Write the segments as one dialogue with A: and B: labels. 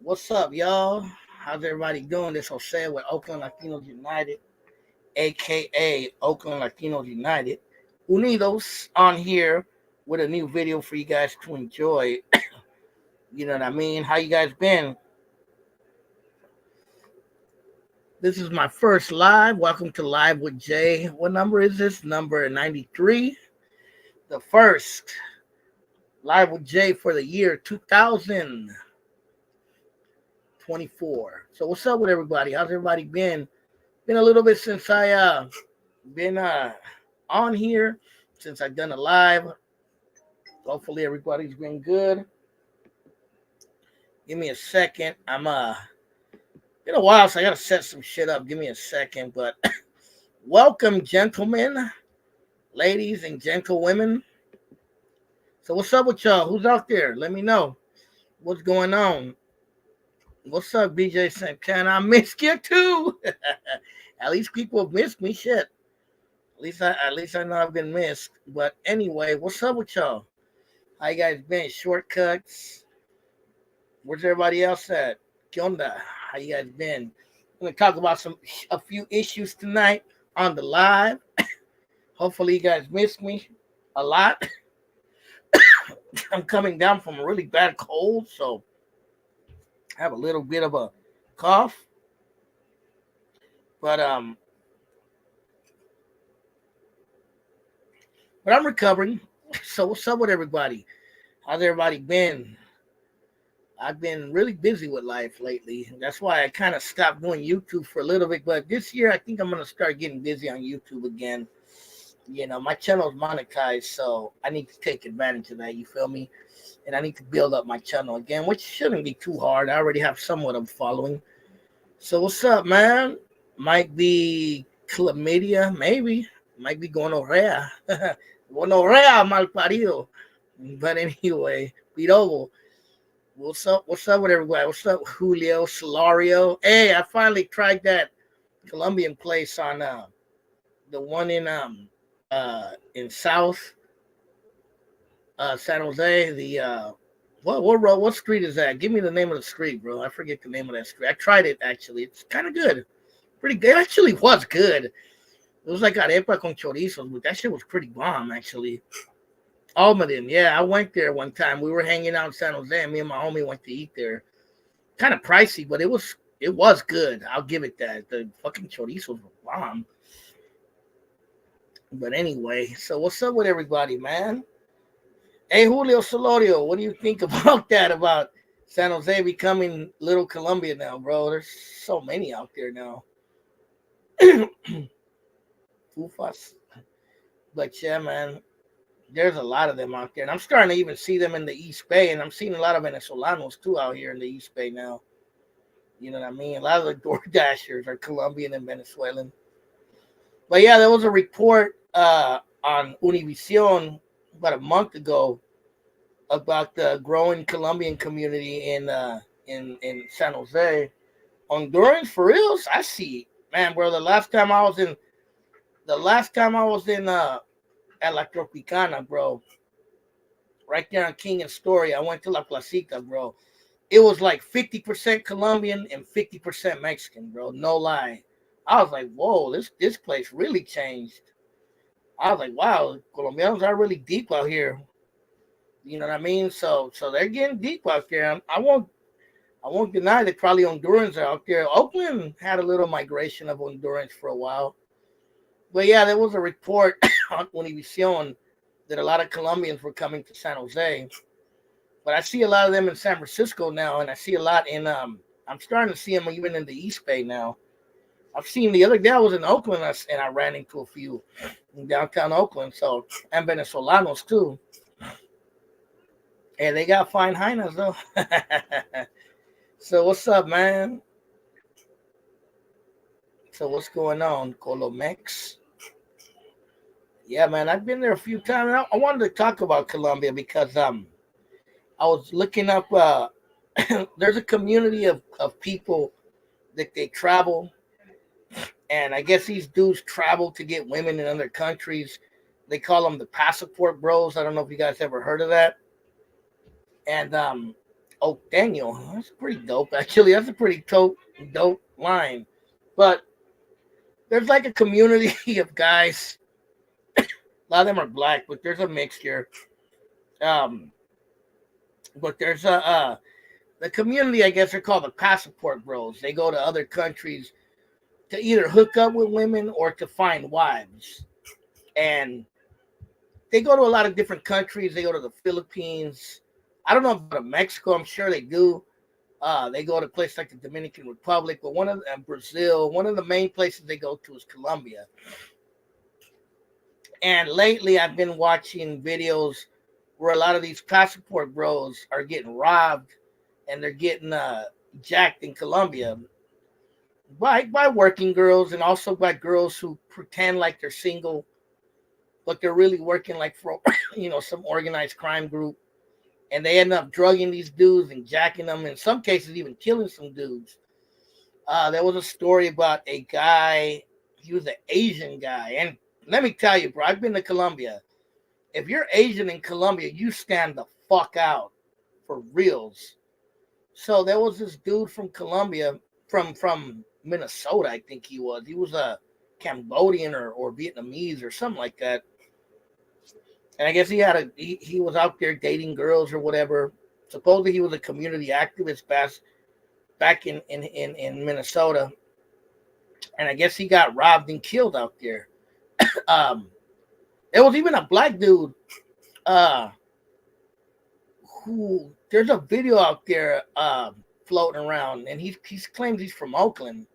A: What's up, y'all? How's everybody doing? This Jose with Oakland Latinos United, aka Oakland Latinos United. Unidos on here with a new video for you guys to enjoy. You know what I mean? How you guys been? This is my first live. Welcome to Live with Jay. What number is this? Number 93. The first Live with Jay for the year 2024. So what's up with everybody? How's everybody been? Been a little bit since I been on here, since I've done a live. Hopefully everybody's been good. Give me a second. I'm been a while, so I gotta set some shit up. Give me a second. But welcome, gentlemen, ladies, and gentlewomen. So what's up with y'all? Who's out there? Let me know what's going on. What's up, BJ Santana? I missed you too. At least people have missed me. Shit. At least I know I've been missed. But anyway, what's up with y'all? How you guys been? Shortcuts. Where's everybody else at? ¿Qué onda? How you guys been? I'm gonna talk about a few issues tonight on the live. Hopefully you guys missed me a lot. I'm coming down from a really bad cold, so I have a little bit of a cough. But I'm recovering. So what's up with everybody? How's everybody been? I've been really busy with life lately. That's why I kind of stopped doing YouTube for a little bit. But this year, I think I'm going to start getting busy on YouTube again. You know, my channel's monetized, so I need to take advantage of that. You feel me? And I need to build up my channel again, which shouldn't be too hard. I already have somewhat of a following. So what's up, man? Might be chlamydia, maybe. Might be gonorrhea. Gonorrhea, mal parido. But anyway, Pirobo. What's up? What's up with everybody? What's up, Julio Solario? Hey, I finally tried that Colombian place on the one in South San Jose. The what street is that? Give me the name of the street, bro. I forget the name of that street. I tried it actually. It's kind of good. Pretty good. It actually was good. It was like arepa con chorizos, but that shit was pretty bomb actually. Almaden, yeah, I went there one time. We were hanging out in San Jose, and me and my homie went to eat there. Kind of pricey, but it was good. I'll give it that. The fucking chorizos were bomb. But anyway, so what's up with everybody, man? Hey, Julio Solorio, what do you think about that? About San Jose becoming Little Colombia now, bro? There's so many out there now. Ufas. But yeah, man. There's a lot of them out there. And I'm starting to even see them in the East Bay. And I'm seeing a lot of Venezolanos too out here in the East Bay now. You know what I mean? A lot of the door dashers are Colombian and Venezuelan. But yeah, there was a report on Univision about a month ago about the growing Colombian community in San Jose. Hondurans for reals? I see. Man, bro, the last time I was in at La Tropicana, bro. Right there on King and Story. I went to La Placita, bro. It was like 50% Colombian and 50% Mexican, bro. No lie. I was like, whoa, this place really changed. I was like, wow, Colombians are really deep out here. You know what I mean? So they're getting deep out there. I won't deny that probably Hondurans are out there. Oakland had a little migration of Hondurans for a while. But yeah, there was a report on Univision that a lot of Colombians were coming to San Jose. But I see a lot of them in San Francisco now, and I see a lot in I'm starting to see them even in the East Bay now. I've seen the other day I was in Oakland and I ran into a few in downtown Oakland, so and Venezolanos too. And they got fine hyenas though. So what's up, man? So what's going on, Colomex? Yeah, man, I've been there a few times. I wanted to talk about Colombia because I was looking up. There's a community of people that they travel, and I guess these dudes travel to get women in other countries. They call them the passport bros. I don't know if you guys ever heard of that. And Oh, Daniel, that's pretty dope. Actually, that's a pretty dope line. But there's like a community of guys. A lot of them are black, but there's a mixture. Um, but there's a the community. I guess they're called the passport bros. They go to other countries to either hook up with women or to find wives, and they go to a lot of different countries. They go to the Philippines. I don't know about Mexico. I'm sure they do. They go to places like the Dominican Republic, but one of Brazil. One of the main places they go to is Colombia. And lately, I've been watching videos where a lot of these passport bros are getting robbed, and they're getting jacked in Colombia by working girls, and also by girls who pretend like they're single, but they're really working like for some organized crime group, and they end up drugging these dudes and jacking them. In some cases, even killing some dudes. There was a story about a guy. He was an Asian guy, and let me tell you, bro, I've been to Colombia. If you're Asian in Colombia, you stand the fuck out for reals. So there was this dude from Colombia, from Minnesota, I think he was. He was a Cambodian or Vietnamese or something like that. And I guess he was out there dating girls or whatever. Supposedly he was a community activist back in Minnesota. And I guess he got robbed and killed out there. There was even a black dude who there's a video out there floating around, and he claims he's from Oakland,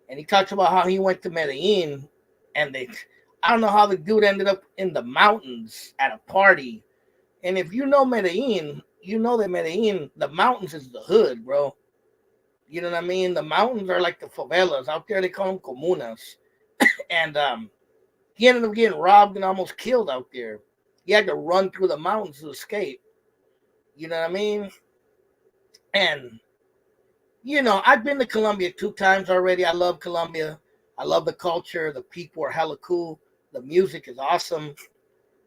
A: and he talks about how he went to Medellin, and I don't know how the dude ended up in the mountains at a party. And if you know Medellin, you know that Medellin, the mountains is the hood, bro. You know what I mean? The mountains are like the favelas out there. They call them comunas, and he ended up getting robbed and almost killed out there. He had to run through the mountains to escape. You know what I mean? And, I've been to Colombia 2 times already. I love Colombia. I love the culture. The people are hella cool. The music is awesome.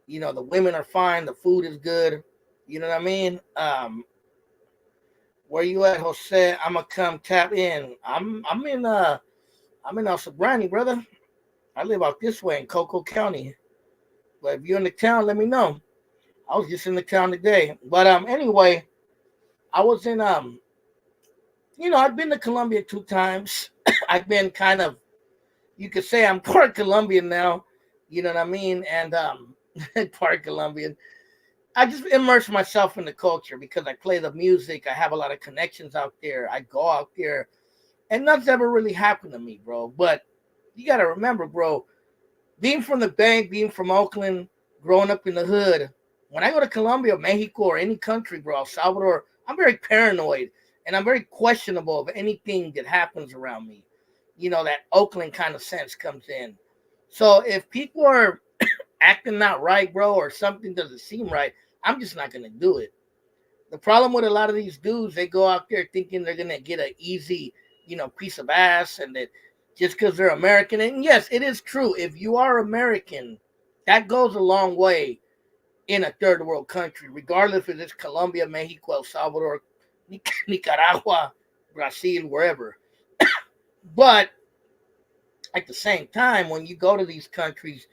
A: The women are fine. The food is good. You know what I mean? Where you at, Jose? I'm gonna come tap in. I'm in El Sobrani, brother. I live out this way in Coco County. But if you're in the town, let me know. I was just in the town today. But anyway, I was in I've been to Colombia 2 times. I've been kind of, you could say I'm part Colombian now. You know what I mean? And part Colombian. I just immerse myself in the culture because I play the music. I have a lot of connections out there. I go out there, and nothing's ever really happened to me, bro. But you got to remember, bro, being from the bank, being from Oakland, growing up in the hood, when I go to Colombia, Mexico, or any country, bro, El Salvador, I'm very paranoid, and I'm very questionable of anything that happens around me. That Oakland kind of sense comes in. So if people are acting not right, bro, or something doesn't seem right, I'm just not going to do it. The problem with a lot of these dudes, they go out there thinking they're going to get an easy, piece of ass, and that just because they're American. And yes, it is true. If you are American, that goes a long way in a third world country, regardless if it's Colombia, Mexico, El Salvador, Nicaragua, Brazil, wherever. But at the same time, when you go to these countries,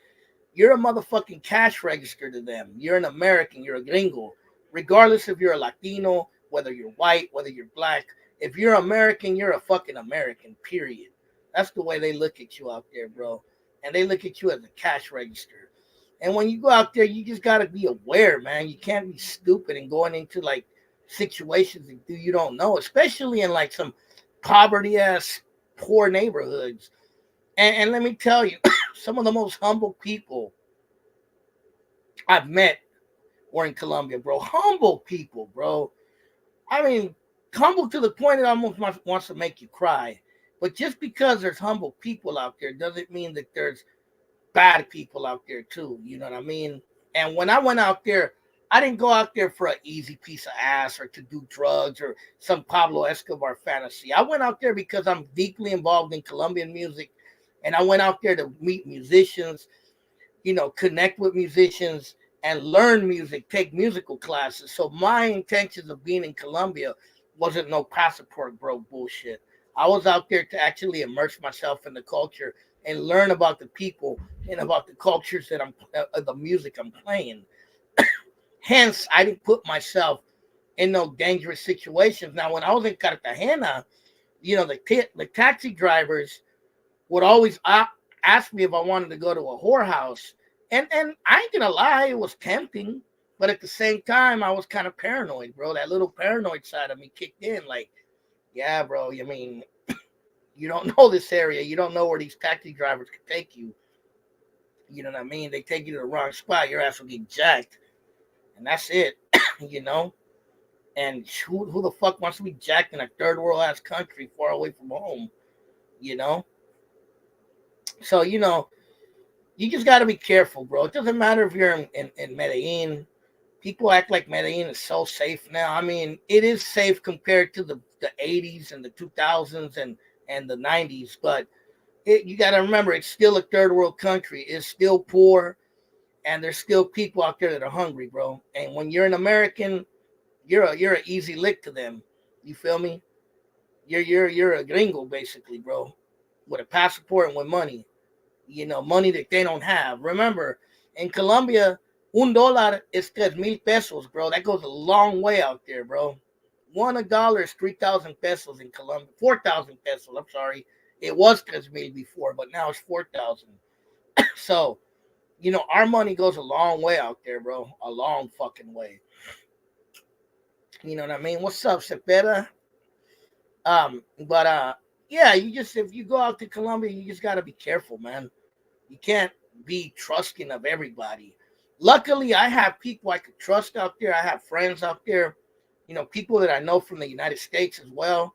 A: you're a motherfucking cash register to them. You're an American. You're a gringo. Regardless if you're a Latino, whether you're white, whether you're black. If you're American, you're a fucking American, period. That's the way they look at you out there, bro. And they look at you as a cash register. And when you go out there, you just got to be aware, man. You can't be stupid and going into, like, situations that you don't know, especially in, like, some poverty-ass, poor neighborhoods. And let me tell you, some of the most humble people I've met were in Colombia, bro. Humble people, bro. I mean, humble to the point that almost wants to make you cry. But just because there's humble people out there doesn't mean that there's bad people out there too. You know what I mean? And when I went out there, I didn't go out there for an easy piece of ass or to do drugs or some Pablo Escobar fantasy. I went out there because I'm deeply involved in Colombian music. And I went out there to meet musicians, connect with musicians, and learn music, take musical classes. So my intentions of being in Colombia wasn't no passport bro bullshit. I was out there to actually immerse myself in the culture and learn about the people and about the cultures that the music I'm playing. Hence, I didn't put myself in no dangerous situations. Now, when I was in Cartagena, the taxi drivers would always ask me if I wanted to go to a whorehouse. And I ain't gonna lie, it was tempting, but at the same time, I was kind of paranoid, bro. That little paranoid side of me kicked in. Like, yeah, bro. I mean, you don't know this area. You don't know where these taxi drivers can take you. You know what I mean? They take you to the wrong spot, your ass will get jacked, and that's it. you know. And who the fuck wants to be jacked in a third world ass country far away from home? You know. So you just got to be careful, bro. It doesn't matter if you're in Medellin. People act like Medellin is so safe now. I mean, it is safe compared to the 80s and the 2000s and the 90s, but you got to remember, it's still a third world country. It's still poor, and there's still people out there that are hungry, bro. And when you're an American, you're an easy lick to them. You feel me? You're a gringo, basically, bro, with a passport and with money. Money that they don't have. Remember, in Colombia, $1 is 3,000 pesos, bro. That goes a long way out there, bro. $1 is 3,000 pesos in Colombia. 4,000 pesos, I'm sorry. It was 3,000 before, but now it's 4,000. So, our money goes a long way out there, bro. A long fucking way. You know what I mean? What's up, Cepeda? But yeah, if you go out to Colombia, you just gotta be careful, man. You can't be trusting of everybody. Luckily, I have people I could trust out there. I have friends out there, people that I know from the United States as well,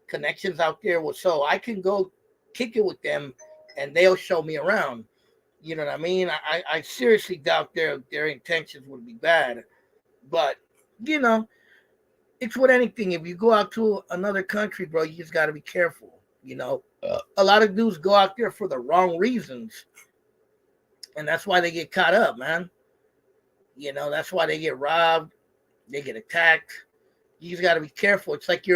A: connections out there. So I can go kick it with them, and they'll show me around. You know what I mean? I seriously doubt their intentions would be bad, but it's with anything. If you go out to another country, bro, you just got to be careful. A lot of dudes go out there for the wrong reasons, and that's why they get caught up, man. That's why they get robbed, they get attacked. You just got to be careful. It's like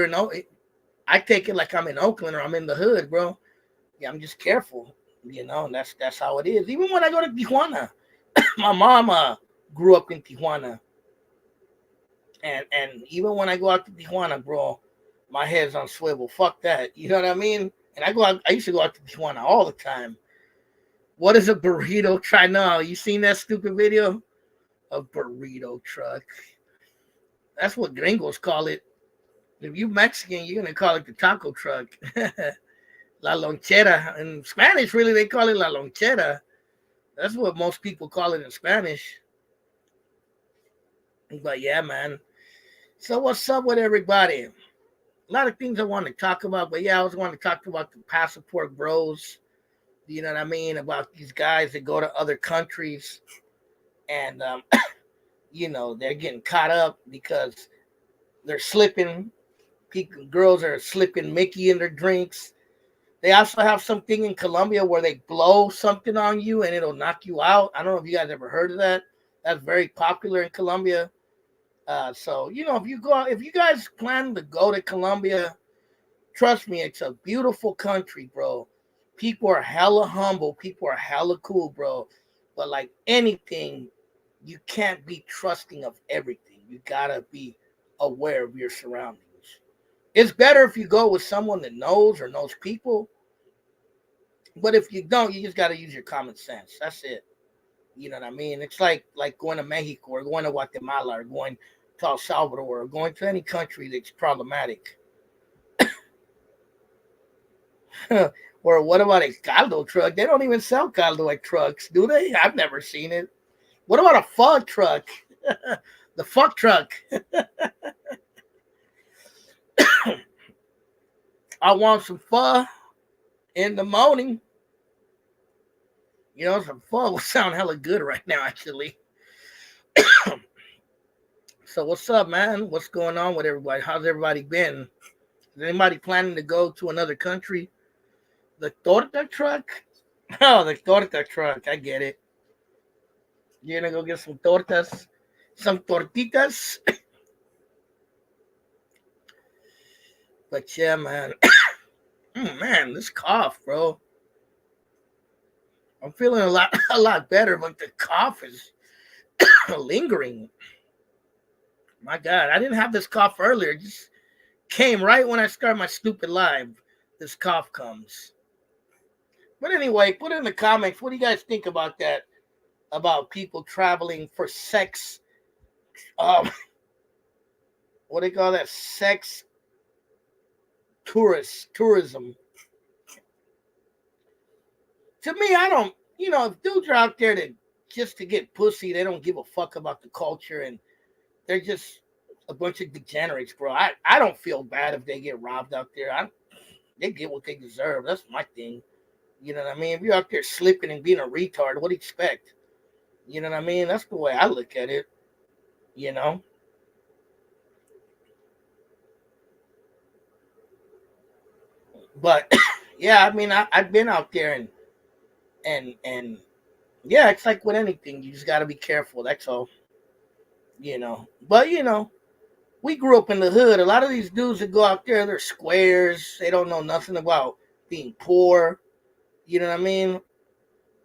A: I take it like I'm in Oakland or I'm in the hood, bro. Yeah, I'm just careful. And that's how it is. Even when I go to Tijuana, my mama grew up in Tijuana. And even when I go out to Tijuana, bro, my head's on swivel. Fuck that. You know what I mean? And I used to go out to Tijuana all the time. What is a burrito truck? No, you seen that stupid video? A burrito truck. That's what gringos call it. If you Mexican, you're gonna call it the taco truck. La lonchera. In Spanish, really, they call it la lonchera. That's what most people call it in Spanish. But yeah, man. So what's up with everybody? A lot of things I want to talk about, but yeah, I was want to talk about the passport bros. You know what I mean? About these guys that go to other countries and they're getting caught up because they're slipping. Girls are slipping Mickey in their drinks. They also have something in Colombia where they blow something on you and it'll knock you out. I don't know if you guys ever heard of that. That's very popular in Colombia. So if you guys plan to go to Colombia, trust me, it's a beautiful country, bro. People are hella humble. People are hella cool, bro. But like anything, you can't be trusting of everything. You gotta be aware of your surroundings. It's better if you go with someone that knows or knows people. But if you don't, you just gotta use your common sense. That's it. You know what I mean? It's like going to Mexico or going to Guatemala or going to El Salvador or going to any country that's problematic. Or what about a caldo truck? They don't even sell caldo at trucks, do they? I've never seen it. What about a pho truck? The fuck truck. I want some pho in the morning. Some pho will sound hella good right now, actually. So what's up, man? What's going on with everybody? How's everybody been? Is anybody planning to go to another country? The torta truck? Oh, the torta truck. I get it. You're gonna go get some tortas, some tortitas. But yeah, man. Man, this cough, bro. I'm feeling a lot a lot better, but the cough is lingering. My God, I didn't have this cough earlier. It just came right when I started my stupid live. This cough comes. But anyway, put it in the comments. What do you guys think about that? About people traveling for sex? Um, what do they call that? Sex tourism. To me, I don't. If dudes are out there to just to get pussy, they don't give a fuck about the culture, and they're just a bunch of degenerates, bro. I don't feel bad if they get robbed out there. They get what they deserve. That's my thing. You know what I mean? If you're out there slipping and being a retard, what do you expect? You know what I mean? That's the way I look at it. You know? But yeah, I mean, I've been out there and yeah, it's like with anything, you just got to be careful. That's all. But we grew up in the hood. A lot of these dudes that go out there, they're squares. They don't know nothing about being poor. You know what I mean?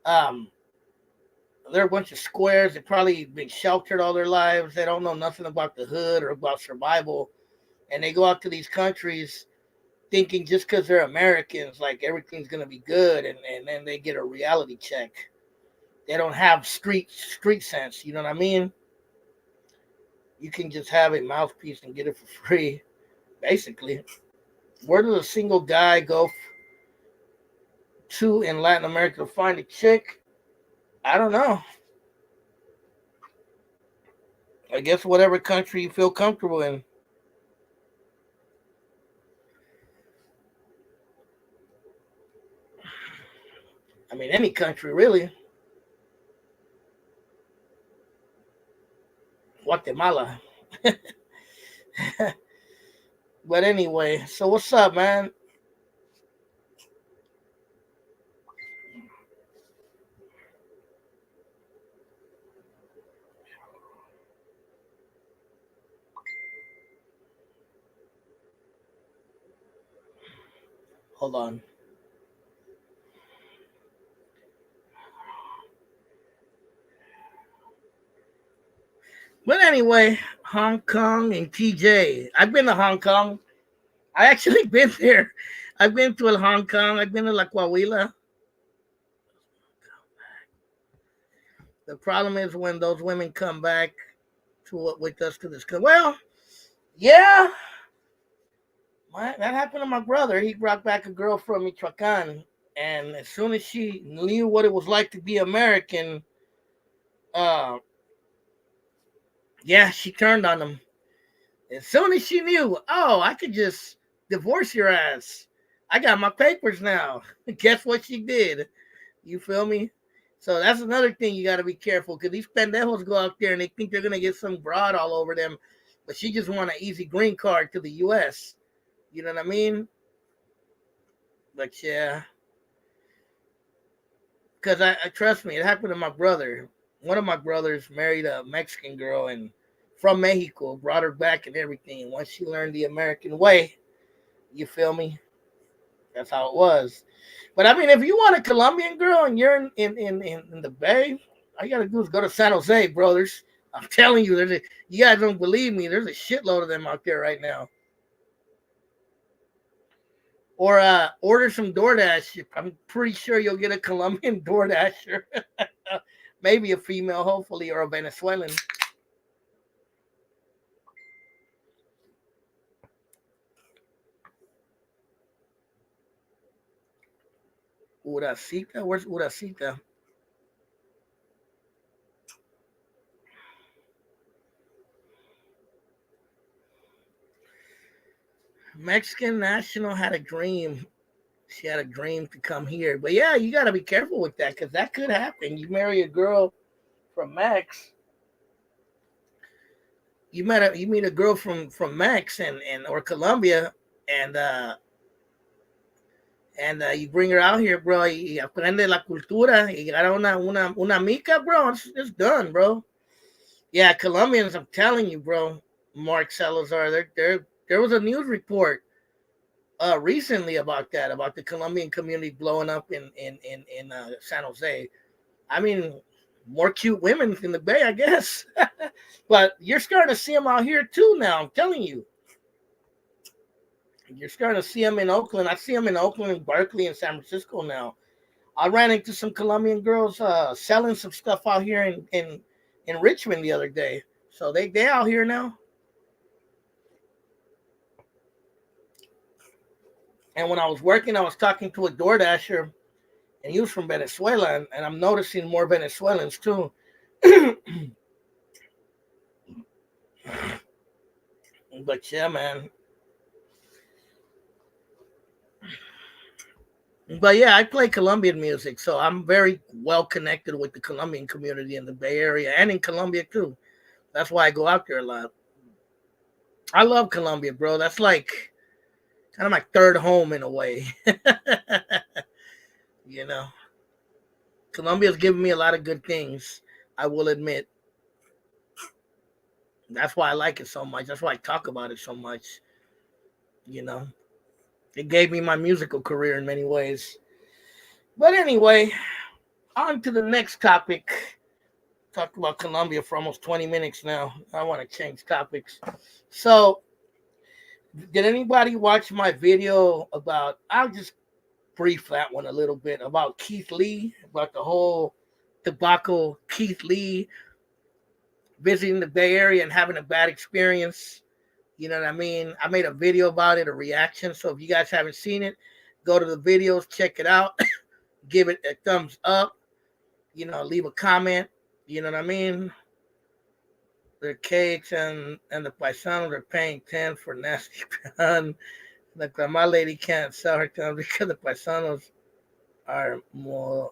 A: Um, they're a bunch of squares. They've probably been sheltered all their lives. They don't know nothing about the hood or about survival. And they go out to these countries thinking just because they're Americans, like everything's gonna be good, and then they get a reality check. They don't have street sense. You know what I mean? You can just have a mouthpiece and get it for free, basically. Where does a single guy go to in Latin America to find a chick? I don't know. I guess whatever country you feel comfortable in. I mean, any country, really. Guatemala. But anyway, so what's up, man? Hold on. But anyway, Hong Kong and TJ. I've been to Hong Kong. I actually been there. I've been to Hong Kong. I've been to La Coahuila. The problem is when those women come back with us to this country. Well, yeah, that happened to my brother. He brought back a girl from Michoacan, and as soon as she knew what it was like to be American, uh, yeah, she turned on him. As soon as she knew, oh, I could just divorce your ass. I got my papers now. Guess what she did? You feel me? So that's another thing you got to be careful because these pendejos go out there and they think they're going to get some broad all over them, but she just want an easy green card to the U.S. You know what I mean? But yeah, because I trust me, it happened to my brother. One of my brothers married a Mexican girl and from Mexico, brought her back and everything. Once she learned the American way, you feel me? That's how it was. But I mean, if you want a Colombian girl and you're in the Bay, all you gotta do is go to San Jose, brothers. I'm telling you, you guys don't believe me. There's a shitload of them out there right now. Or order some DoorDash. I'm pretty sure you'll get a Colombian DoorDasher. Maybe a female, hopefully, or a Venezuelan. Uracita? Where's Uracita? Mexican national had a dream. She had a dream to come here. But yeah, you got to be careful with that because that could happen. You marry a girl from Mex. You meet a girl from Mex and or Colombia, and and you bring her out here, bro. Y aprende la cultura. Y agarra una mica, bro. It's done, bro. Yeah, Colombians. I'm telling you, bro. Mark Salazar. There was a news report recently about that, about the Colombian community blowing up in San Jose. I mean, more cute women in the Bay, I guess. But you're starting to see them out here too now. I'm telling you. You're starting to see them in Oakland. I see them in Oakland and Berkeley and San Francisco now. I ran into some Colombian girls selling some stuff out here in Richmond the other day. So they out here now. And when I was working, I was talking to a DoorDasher, and he was from Venezuela, and I'm noticing more Venezuelans too. But yeah, man. But yeah, I play Colombian music, so I'm very well connected with the Colombian community in the Bay Area and in Colombia too. That's why I go out there a lot. I love Colombia, bro. That's like kind of my third home in a way. you know, Colombia's given me a lot of good things. I will admit. That's why I like it so much. That's why I talk about it so much. You know, it gave me my musical career in many ways. But anyway, on to the next topic. Talked about Colombia for almost 20 minutes now. I want to change topics. So, did anybody watch my video about, I'll just brief that one a little bit, about Keith Lee, about the whole debacle, Keith Lee visiting the Bay Area and having a bad experience. You know what I mean? I made a video about it, a reaction. So if you guys haven't seen it, go to the videos, check it out, give it a thumbs up, leave a comment. You know what I mean? The cakes and the paisanos are paying 10 for nasty pan. Like my lady can't sell her time because the paisanos are more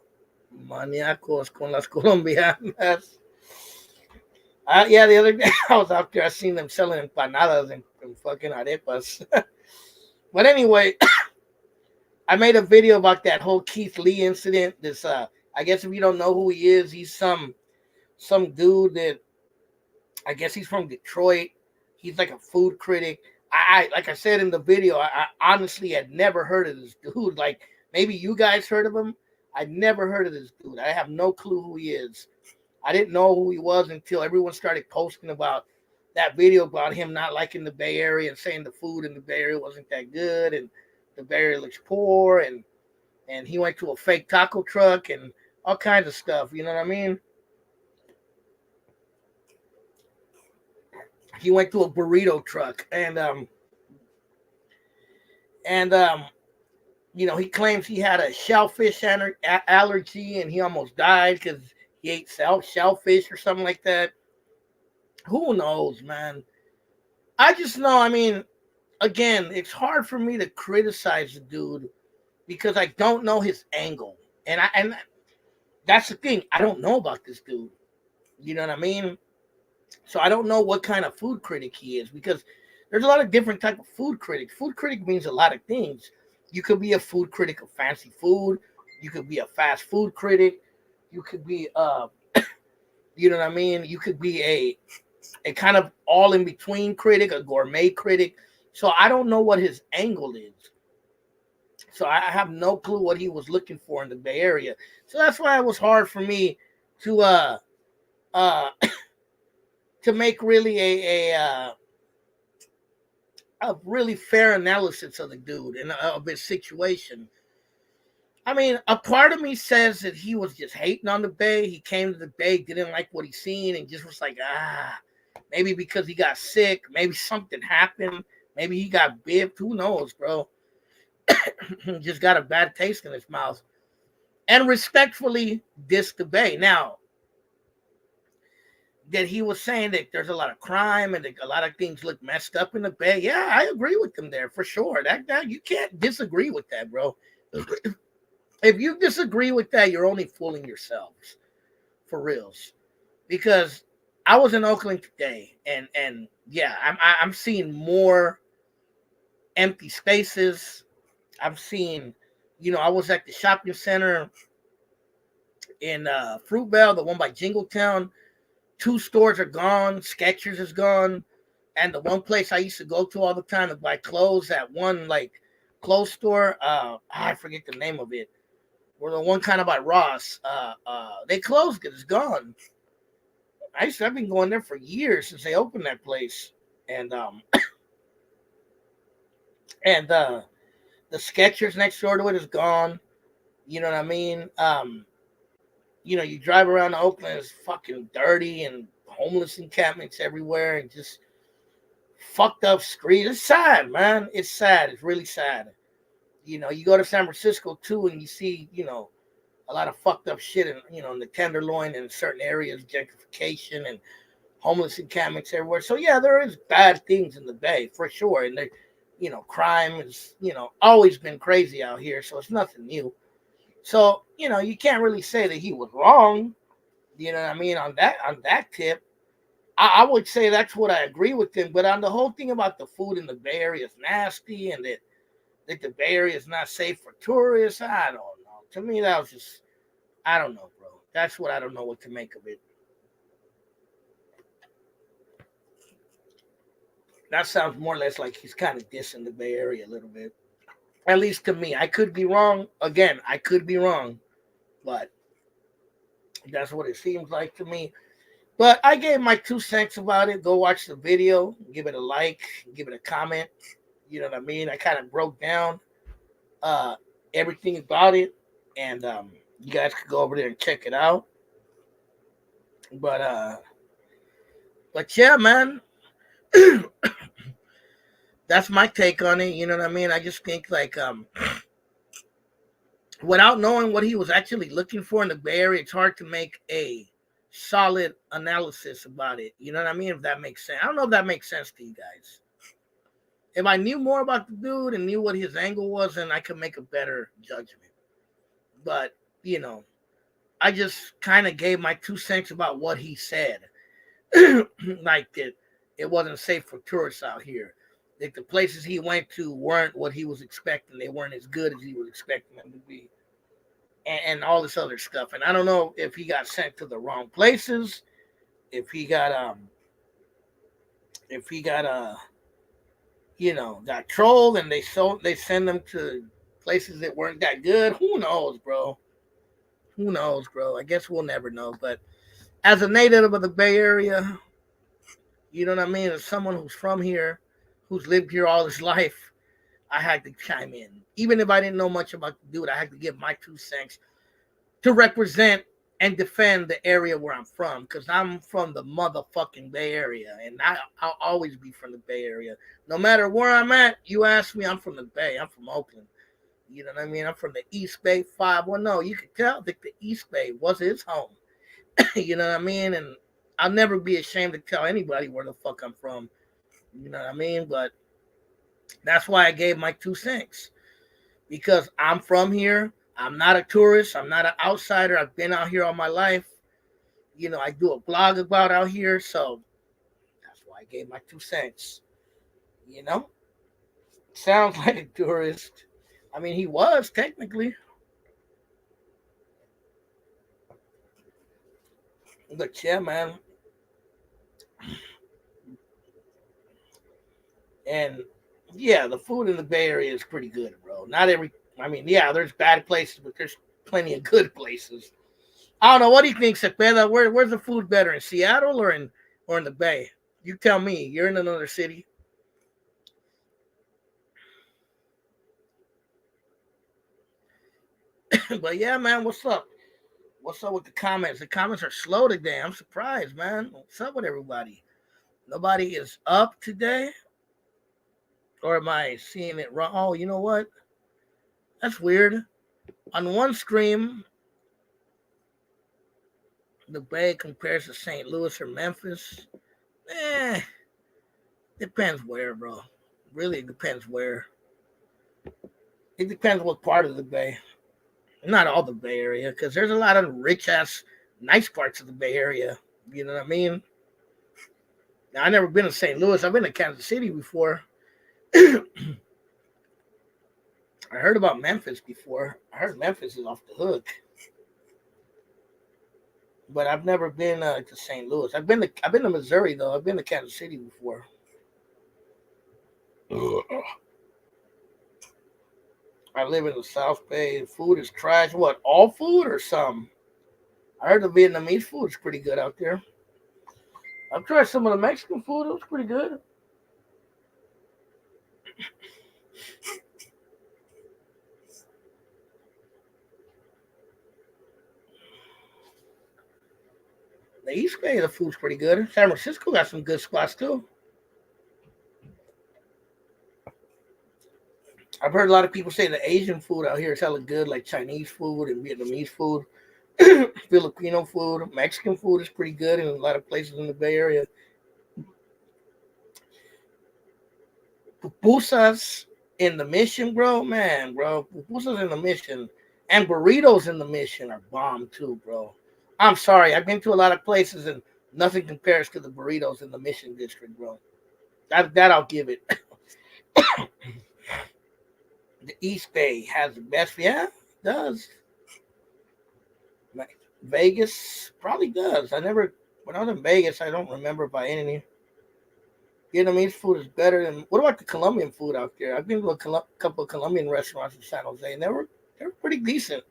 A: maniacos con las colombianas. Yeah, the other day I was out there. I seen them selling empanadas and fucking arepas. But anyway, I made a video about that whole Keith Lee incident. This, I guess if you don't know who he is, he's some dude that I guess he's from Detroit. He's like a food critic. I like I said in the video, I honestly had never heard of this dude. Like maybe you guys heard of him. I'd never heard of this dude. I have no clue who he is. I didn't know who he was until everyone started posting about that video about him not liking the Bay Area and saying the food in the Bay Area wasn't that good and the Bay Area looks poor and he went to a fake taco truck and all kinds of stuff. You know what I mean? He went to a burrito truck and he claims he had a shellfish allergy and he almost died because he ate shellfish or something like that. Who knows, man? I just know, I mean, again, it's hard for me to criticize the dude because I don't know his angle. And that's the thing. I don't know about this dude. You know what I mean? So I don't know what kind of food critic he is because there's a lot of different type of food critics. Food critic means a lot of things. You could be a food critic of fancy food. You could be a fast food critic. You could be, you know what I mean? You could be a kind of all in between critic, a gourmet critic. So I don't know what his angle is. So I have no clue what he was looking for in the Bay Area. So that's why it was hard for me to to make really a really fair analysis of the dude and of his situation. I mean, a part of me says that he was just hating on the Bay. He came to the Bay, didn't like what he seen, and just was like, maybe because he got sick, maybe something happened, maybe he got biffed. Who knows, bro? Just got a bad taste in his mouth. And respectfully dissed the Bay. Now, that he was saying that there's a lot of crime and that a lot of things look messed up in the Bay. Yeah, I agree with him there for sure. That you can't disagree with that, bro. If you disagree with that, you're only fooling yourselves, for reals. Because I was in Oakland today, and yeah, I'm seeing more empty spaces. I'm seeing I was at the shopping center in Fruitvale, the one by Jingletown. 2 stores are gone. Skechers is gone. And the one place I used to go to all the time to buy clothes, that one like clothes store, I forget the name of it. Or the one kind of by Ross. They closed it. It's gone. I've been going there for years since they opened that place. And and the Skechers next door to it is gone. You know what I mean? You drive around Oakland, it's fucking dirty and homeless encampments everywhere and just fucked up streets. It's sad, man. It's sad. It's really sad. You go to San Francisco too and you see, a lot of fucked up shit in the Tenderloin and certain areas, gentrification and homeless encampments everywhere. So yeah, there is bad things in the Bay for sure. And crime is, always been crazy out here. So it's nothing new. So, you can't really say that he was wrong, you know what I mean, on that tip. I would say that's what I agree with him. But on the whole thing about the food in the Bay Area is nasty and that the Bay Area is not safe for tourists, I don't know. To me, that was just, I don't know, bro. That's what I don't know what to make of it. That sounds more or less like he's kind of dissing the Bay Area a little bit. At least to me. I could be wrong. Again, I could be wrong. But that's what it seems like to me. But I gave my 2 cents about it. Go watch the video. Give it a like. Give it a comment. You know what I mean? I kind of broke down everything about it. And you guys could go over there and check it out. But yeah, man. That's my take on it. You know what I mean? I just think like without knowing what he was actually looking for in the Bay Area, it's hard to make a solid analysis about it. You know what I mean? If that makes sense. I don't know if that makes sense to you guys. If I knew more about the dude and knew what his angle was, then I could make a better judgment. But, I just kind of gave my 2 cents about what he said. Like that it wasn't safe for tourists out here. That the places he went to weren't what he was expecting. They weren't as good as he was expecting them to be. And all this other stuff. And I don't know if he got sent to the wrong places, if he got got trolled and they send them to places that weren't that good. Who knows, bro? Who knows, bro? I guess we'll never know. But as a native of the Bay Area, you know what I mean? As someone who's from here, who's lived here all his life, I had to chime in. Even if I didn't know much about the dude, I had to give my 2 cents to represent and defend the area where I'm from. Because I'm from the motherfucking Bay Area. And I'll always be from the Bay Area. No matter where I'm at, you ask me, I'm from the Bay. I'm from Oakland. You know what I mean? I'm from the East Bay 510. You can tell that the East Bay was his home. You know what I mean? And I'll never be ashamed to tell anybody where the fuck I'm from. You know what I mean? But that's why I gave my 2 cents. Because I'm from here. I'm not a tourist. I'm not an outsider. I've been out here all my life. I do a blog about out here. So that's why I gave my 2 cents. Sounds like a tourist. I mean, he was technically. But yeah, man. And yeah, the food in the Bay Area is pretty good, bro. There's bad places, but there's plenty of good places. I don't know. What do you think, Cepeda? Where's the food better, in Seattle or in the Bay? You tell me. You're in another city. But yeah, man, what's up? What's up with the comments? The comments are slow today. I'm surprised, man. What's up with everybody? Nobody is up today? Or am I seeing it wrong? Oh, you know what? That's weird. On one screen, the Bay compares to St. Louis or Memphis. Depends where, bro. Really, it depends where. It depends what part of the Bay. Not all the Bay Area, because there's a lot of rich ass, nice parts of the Bay Area. You know what I mean? Now, I've never been to St. Louis. I've been to Kansas City before. I heard about Memphis before. I heard Memphis is off the hook, but I've never been to St. Louis. I've been to Missouri though. I've been to Kansas City before. I live in the South Bay. Food is trash. What, all food or some? I heard the Vietnamese food is pretty good out there. I've tried some of the Mexican food. It was pretty good. The East Bay, the food's pretty good. San Francisco got some good spots too. I've heard a lot of people say the Asian food out here is hella good, like Chinese food and Vietnamese food, Filipino food, Mexican food is pretty good in a lot of places in the Bay Area. Pupusas in the Mission, bro, man, bro. Pupusas in the Mission and burritos in the Mission are bomb too, bro. I'm sorry, I've been to a lot of places and nothing compares to the burritos in the Mission District, bro. That I'll give it. The East Bay has the best, yeah, it does. Vegas probably does. When I was in Vegas, I don't remember by any. Vietnamese food is better than. What about the Colombian food out there? I've been to a couple of Colombian restaurants in San Jose, and they were pretty decent.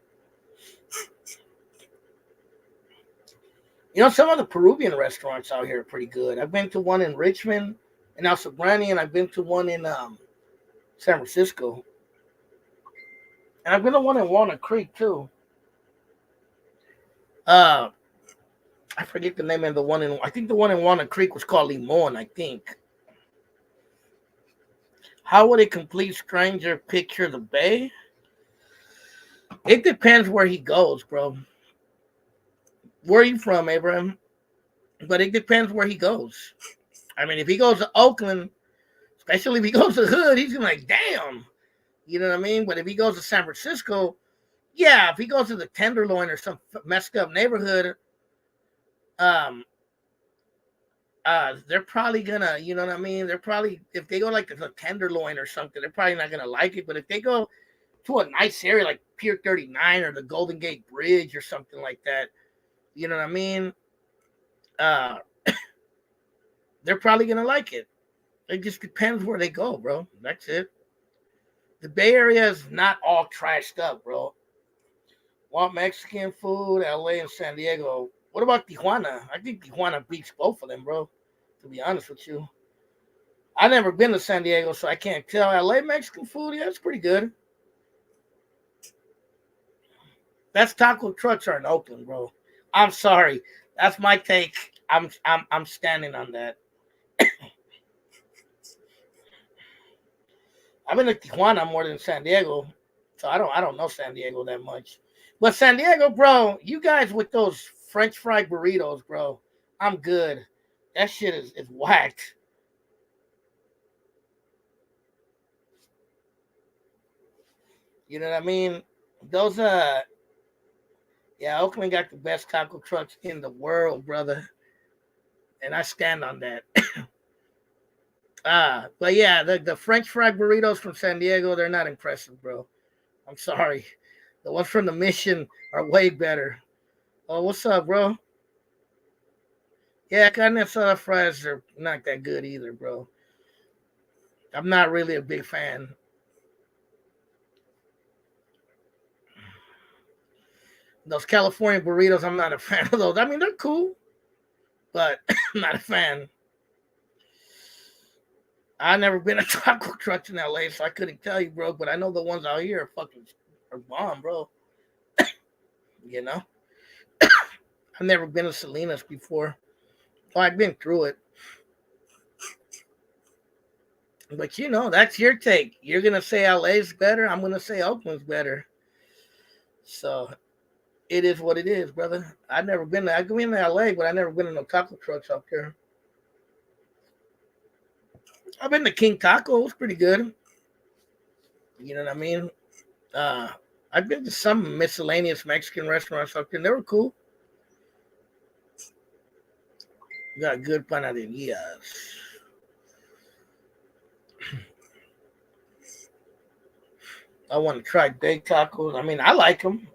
A: You know, some of the Peruvian restaurants out here are pretty good. I've been to one in Richmond and El Sobrani, and I've been to one in San Francisco, and I've been to one in Walnut Creek too. Uh, I forget the name of the one in. I think the one in Walnut Creek was called Limon. I think. How would a complete stranger picture the Bay? It depends where he goes, bro. Where are you from, Abraham? But it depends where he goes. I mean, if he goes to Oakland, especially if he goes to the hood, he's gonna be like, damn. You know what I mean? But if he goes to San Francisco, yeah, if he goes to the Tenderloin or some messed up neighborhood, um, they're probably gonna, you know what I mean? They're probably if they go like to the Tenderloin or something, they're probably not gonna like it. But if they go to a nice area like Pier 39 or the Golden Gate Bridge or something like that, you know what I mean? Uh, they're probably gonna like it. It just depends where they go, bro. That's it. The Bay Area is not all trashed up, bro. Want Mexican food, LA and San Diego. What about Tijuana? I think Tijuana beats both of them, bro. To be honest with you, I've never been to San Diego, so I can't tell. LA Mexican food, yeah, it's pretty good. That's taco trucks are in Oakland, bro. I'm sorry. That's my take. I'm standing on that. I've been to Tijuana more than San Diego, so I don't know San Diego that much. But San Diego, bro, you guys with those French fry burritos, bro, I'm good. That shit is whacked. You know what I mean? Those yeah, Oakland got the best taco trucks in the world, brother, and I stand on that. But yeah, the French fry burritos from San Diego, they're not impressive, bro. I'm sorry. The ones from the Mission are way better. Oh, what's up, bro? Yeah, carne asada fries are not that good either, bro. I'm not really a big fan. Those California burritos, I'm not a fan of those. I mean, they're cool, but I'm not a fan. I've never been to taco trucks in LA, so I couldn't tell you, bro. But I know the ones out here are fucking are bomb, bro. You know, I've never been to Salinas before. Well, I've been through it, but you know, that's your take. You're gonna say LA's better. I'm gonna say Oakland's better. So it is what it is, brother. I've never been there. I've been to LA, but I've never been in no taco trucks up there. I've been to King Taco. It's pretty good. You know what I mean? Uh, I've been to some miscellaneous Mexican restaurants up there. They were cool. Got good panaderías. I want to try baked tacos. I mean, I like them.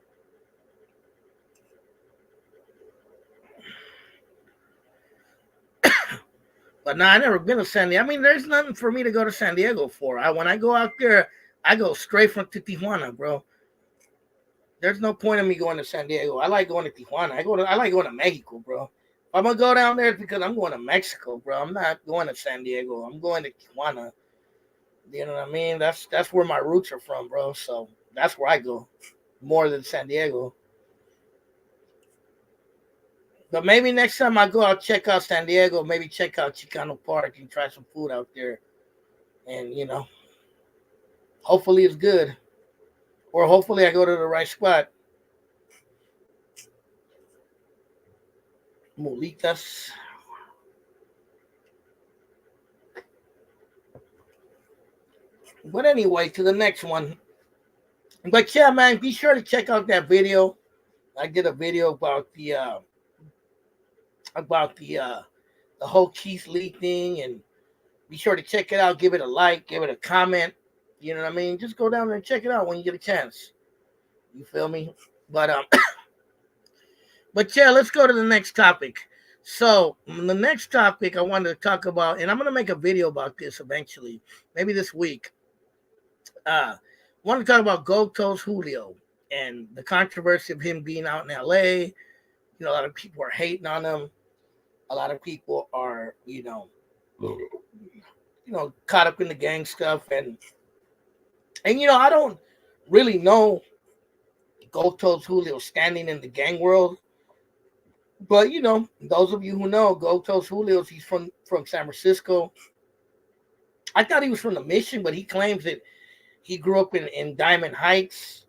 A: But no, I never been to San Diego. I mean, there's nothing for me to go to San Diego for. When I go out there, I go straight from to Tijuana, bro. There's no point in me going to San Diego. I like going to Tijuana. I like going to Mexico, bro. If I'm gonna go down there, it's because I'm going to Mexico, bro. I'm not going to San Diego. I'm going to Tijuana. You know what I mean? That's where my roots are from, bro. So that's where I go more than San Diego. But maybe next time I go, I'll check out San Diego. Maybe check out Chicano Park and try some food out there. And hopefully it's good, or hopefully I go to the right spot. Molitas. But anyway, to the next one. But yeah, man, be sure to check out that video. I did a video about the whole Keith Lee thing, and be sure to check it out. Give it a like, give it a comment. You know what I mean? Just go down there and check it out when you get a chance. You feel me? But but yeah, let's go to the next topic. So the next topic I wanted to talk about, and I'm gonna make a video about this eventually, maybe this week. I want to talk about Gold Julio and the controversy of him being out in LA. A lot of people are hating on him. A lot of people are, caught up in the gang stuff, and I don't really know Gold Julio standing in the gang world. But those of you who know Gold Julio, he's from San Francisco. I thought he was from the Mission, but he claims that he grew up in Diamond Heights,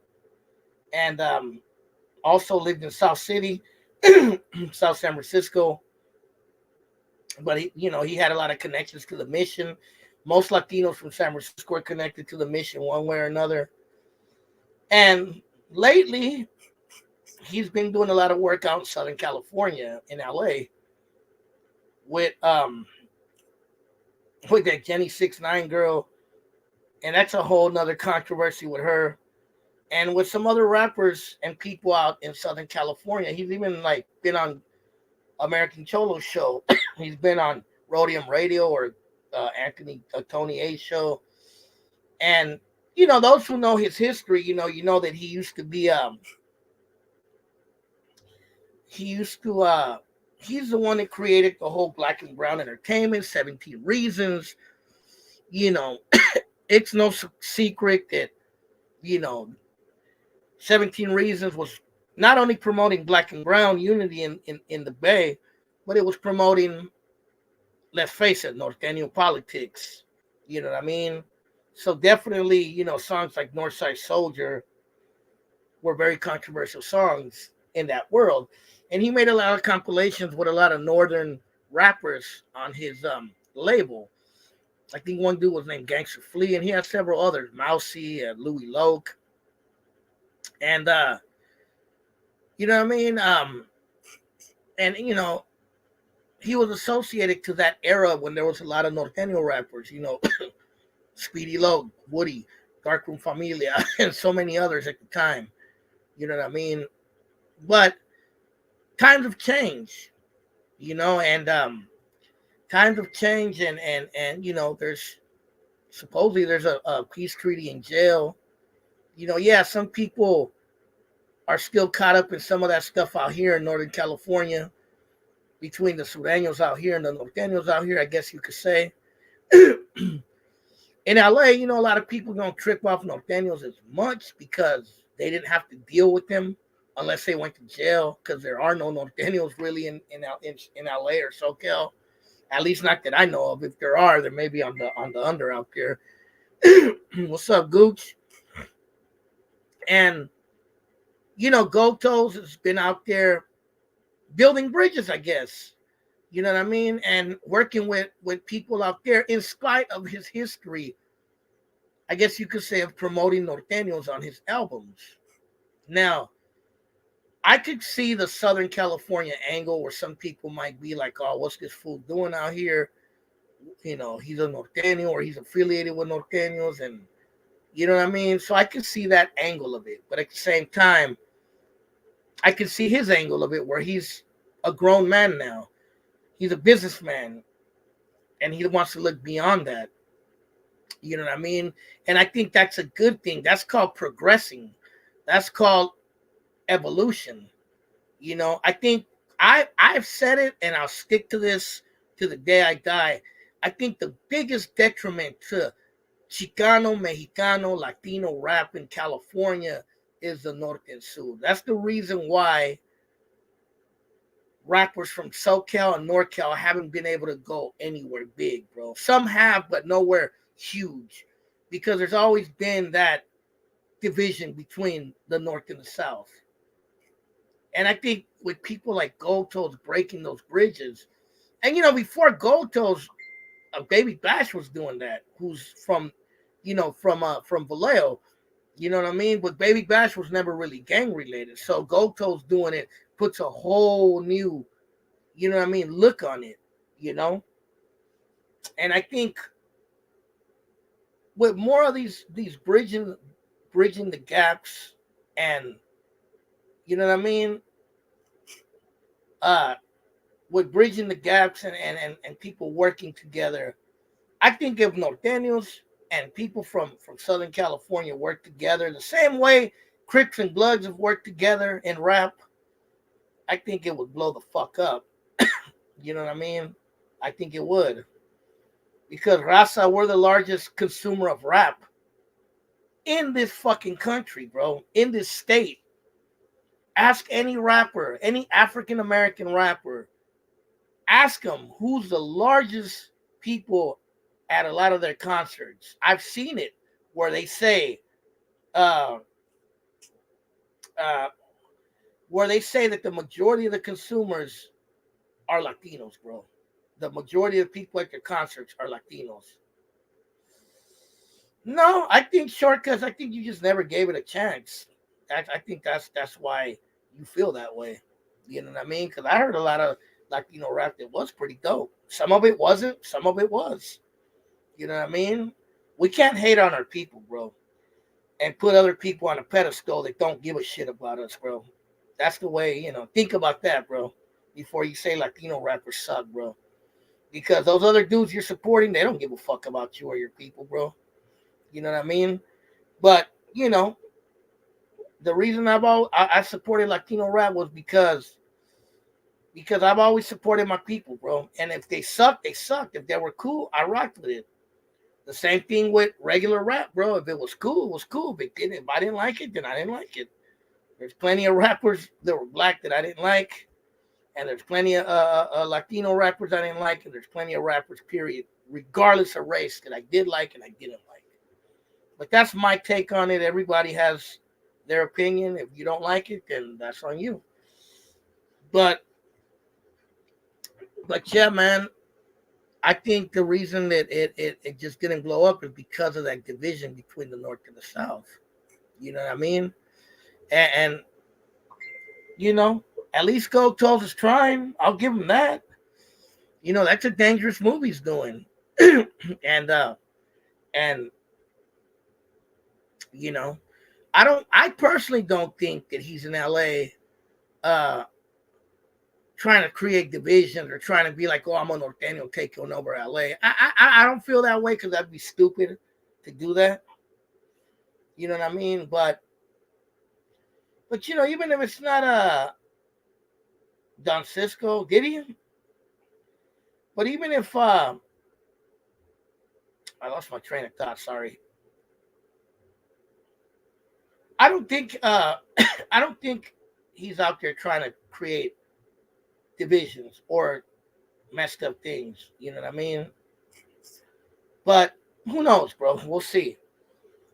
A: and also lived in South City, South San Francisco. But he had a lot of connections to the Mission. Most Latinos from San Francisco are connected to the Mission one way or another. And lately, he's been doing a lot of work out in Southern California, in LA, with that Jenny 6ix9ine girl, and that's a whole nother controversy with her, and with some other rappers and people out in Southern California. He's even been on American Cholo's show. He's been on Rhodium Radio, or Tony A's show, and those who know his history, you know that he used to be he's the one that created the whole Black and Brown Entertainment, 17 Reasons. It's no secret that 17 Reasons was not only promoting Black and Brown unity in the Bay, but it was promoting, let's face it, Norteño politics. You know what I mean? So definitely, songs like Northside Soldier were very controversial songs in that world. And he made a lot of compilations with a lot of northern rappers on his label. I think one dude was named Gangster Flea, and he had several others, Mousy, Louis Loke. And you know what I mean? And he was associated to that era when there was a lot of Norteño rappers, Speedy Loke, Woody, Darkroom Familia, and so many others at the time. You know what I mean? But times have changed, and times have changed, and there's supposedly there's a peace treaty in jail. Some people are still caught up in some of that stuff out here in Northern California, between the Sureños out here and the Norteños out here, I guess you could say. In LA, a lot of people don't trip off Norteños as much because they didn't have to deal with them unless they went to jail, because there are no Norteños really in LA or SoCal. At least not that I know of. If there are, there may be on the under out there. What's up, Gooch? And Gotos has been out there building bridges, I guess. You know what I mean? And working with people out there, in spite of his history, I guess you could say, of promoting Norteños on his albums. Now, I could see the Southern California angle where some people might be like, oh, what's this fool doing out here? He's a Norteño, or he's affiliated with Norteños, and You know what I mean? So I can see that angle of it. But at the same time, I can see his angle of it where he's a grown man now. He's a businessman and he wants to look beyond that. You know what I mean? And I think that's a good thing. That's called progressing. That's called evolution. You know, I think I've said it and I'll stick to this to the day I die. I think the biggest detriment to Chicano, Mexicano, Latino rap in California is the Norte and Sur. That's the reason why rappers from SoCal and NorCal haven't been able to go anywhere big, bro. Some have, but nowhere huge. Because there's always been that division between the North and the South. And I think with people like Gold Toes breaking those bridges, and before Gold Toes, Baby Bash was doing that, who's from Vallejo. You know what I mean? But Baby Bash was never really gang related. So Gold Toes doing it puts a whole new, look on it, you know? And I think with more of these bridging the gaps and you know what I mean? With bridging the gaps and people working together, I think if Norteños and people from Southern California work together the same way Crips and Bloods have worked together in rap, I think it would blow the fuck up. You know what I mean? I think it would. Because Raza, we're the largest consumer of rap in this fucking country, bro. In this state. Ask any rapper, any African American rapper, ask them who's the largest people at a lot of their concerts. I've seen it where they say, uh, uh, that the majority of the consumers are Latinos, bro. The majority of people at their concerts are Latinos. No, I think shortcuts. I think you just never gave it a chance. I think that's why you feel that way. You know what I mean? Because I heard a lot of Latino rap that was pretty dope. Some of it wasn't. Some of it was. You know what I mean? We can't hate on our people, bro, and put other people on a pedestal that don't give a shit about us, bro. That's the way, think about that, bro, before you say Latino rappers suck, bro. Because those other dudes you're supporting, they don't give a fuck about you or your people, bro. You know what I mean? But, the reason I supported Latino rap was because I've always supported my people, bro. And if they sucked, they sucked. If they were cool, I rocked with it. The same thing with regular rap, bro. If it was cool, it was cool. If I didn't like it, then I didn't like it. There's plenty of rappers that were black that I didn't like. And there's plenty of Latino rappers I didn't like. And there's plenty of rappers, period, regardless of race, that I did like and I didn't like. But that's my take on it. Everybody has their opinion. If you don't like it, then that's on you. But yeah, man, I think the reason that it just didn't blow up is because of that division between the North and the South. You know what I mean? And at least Gold Toes is trying. I'll give him that. That's a dangerous move he's doing. and I personally don't think that he's in LA trying to create divisions or trying to be like, oh, I'm a Norteño taking over LA. I don't feel that way because that'd be stupid to do that. You know what I mean? But even if it's not Don Cisco, Gideon, but even if I lost my train of thought, sorry. I don't think I don't think he's out there trying to create divisions or messed up things. You know what I mean? But who knows, bro? We'll see.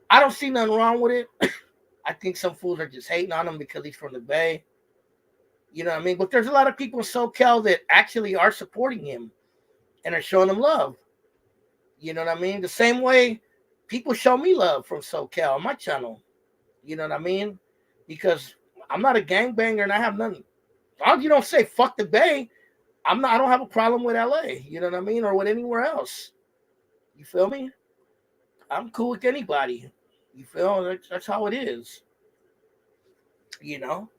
A: I don't see nothing wrong with it. I think some fools are just hating on him because he's from the Bay. You know what I mean? But there's a lot of people in SoCal that actually are supporting him and are showing him love. You know what I mean? The same way people show me love from SoCal on my channel. You know what I mean? Because I'm not a gangbanger and I have nothing. As long as you don't say fuck the Bay, I don't have a problem with LA. You know what I mean? Or with anywhere else. You feel me? I'm cool with anybody. You feel? That's how it is. You know,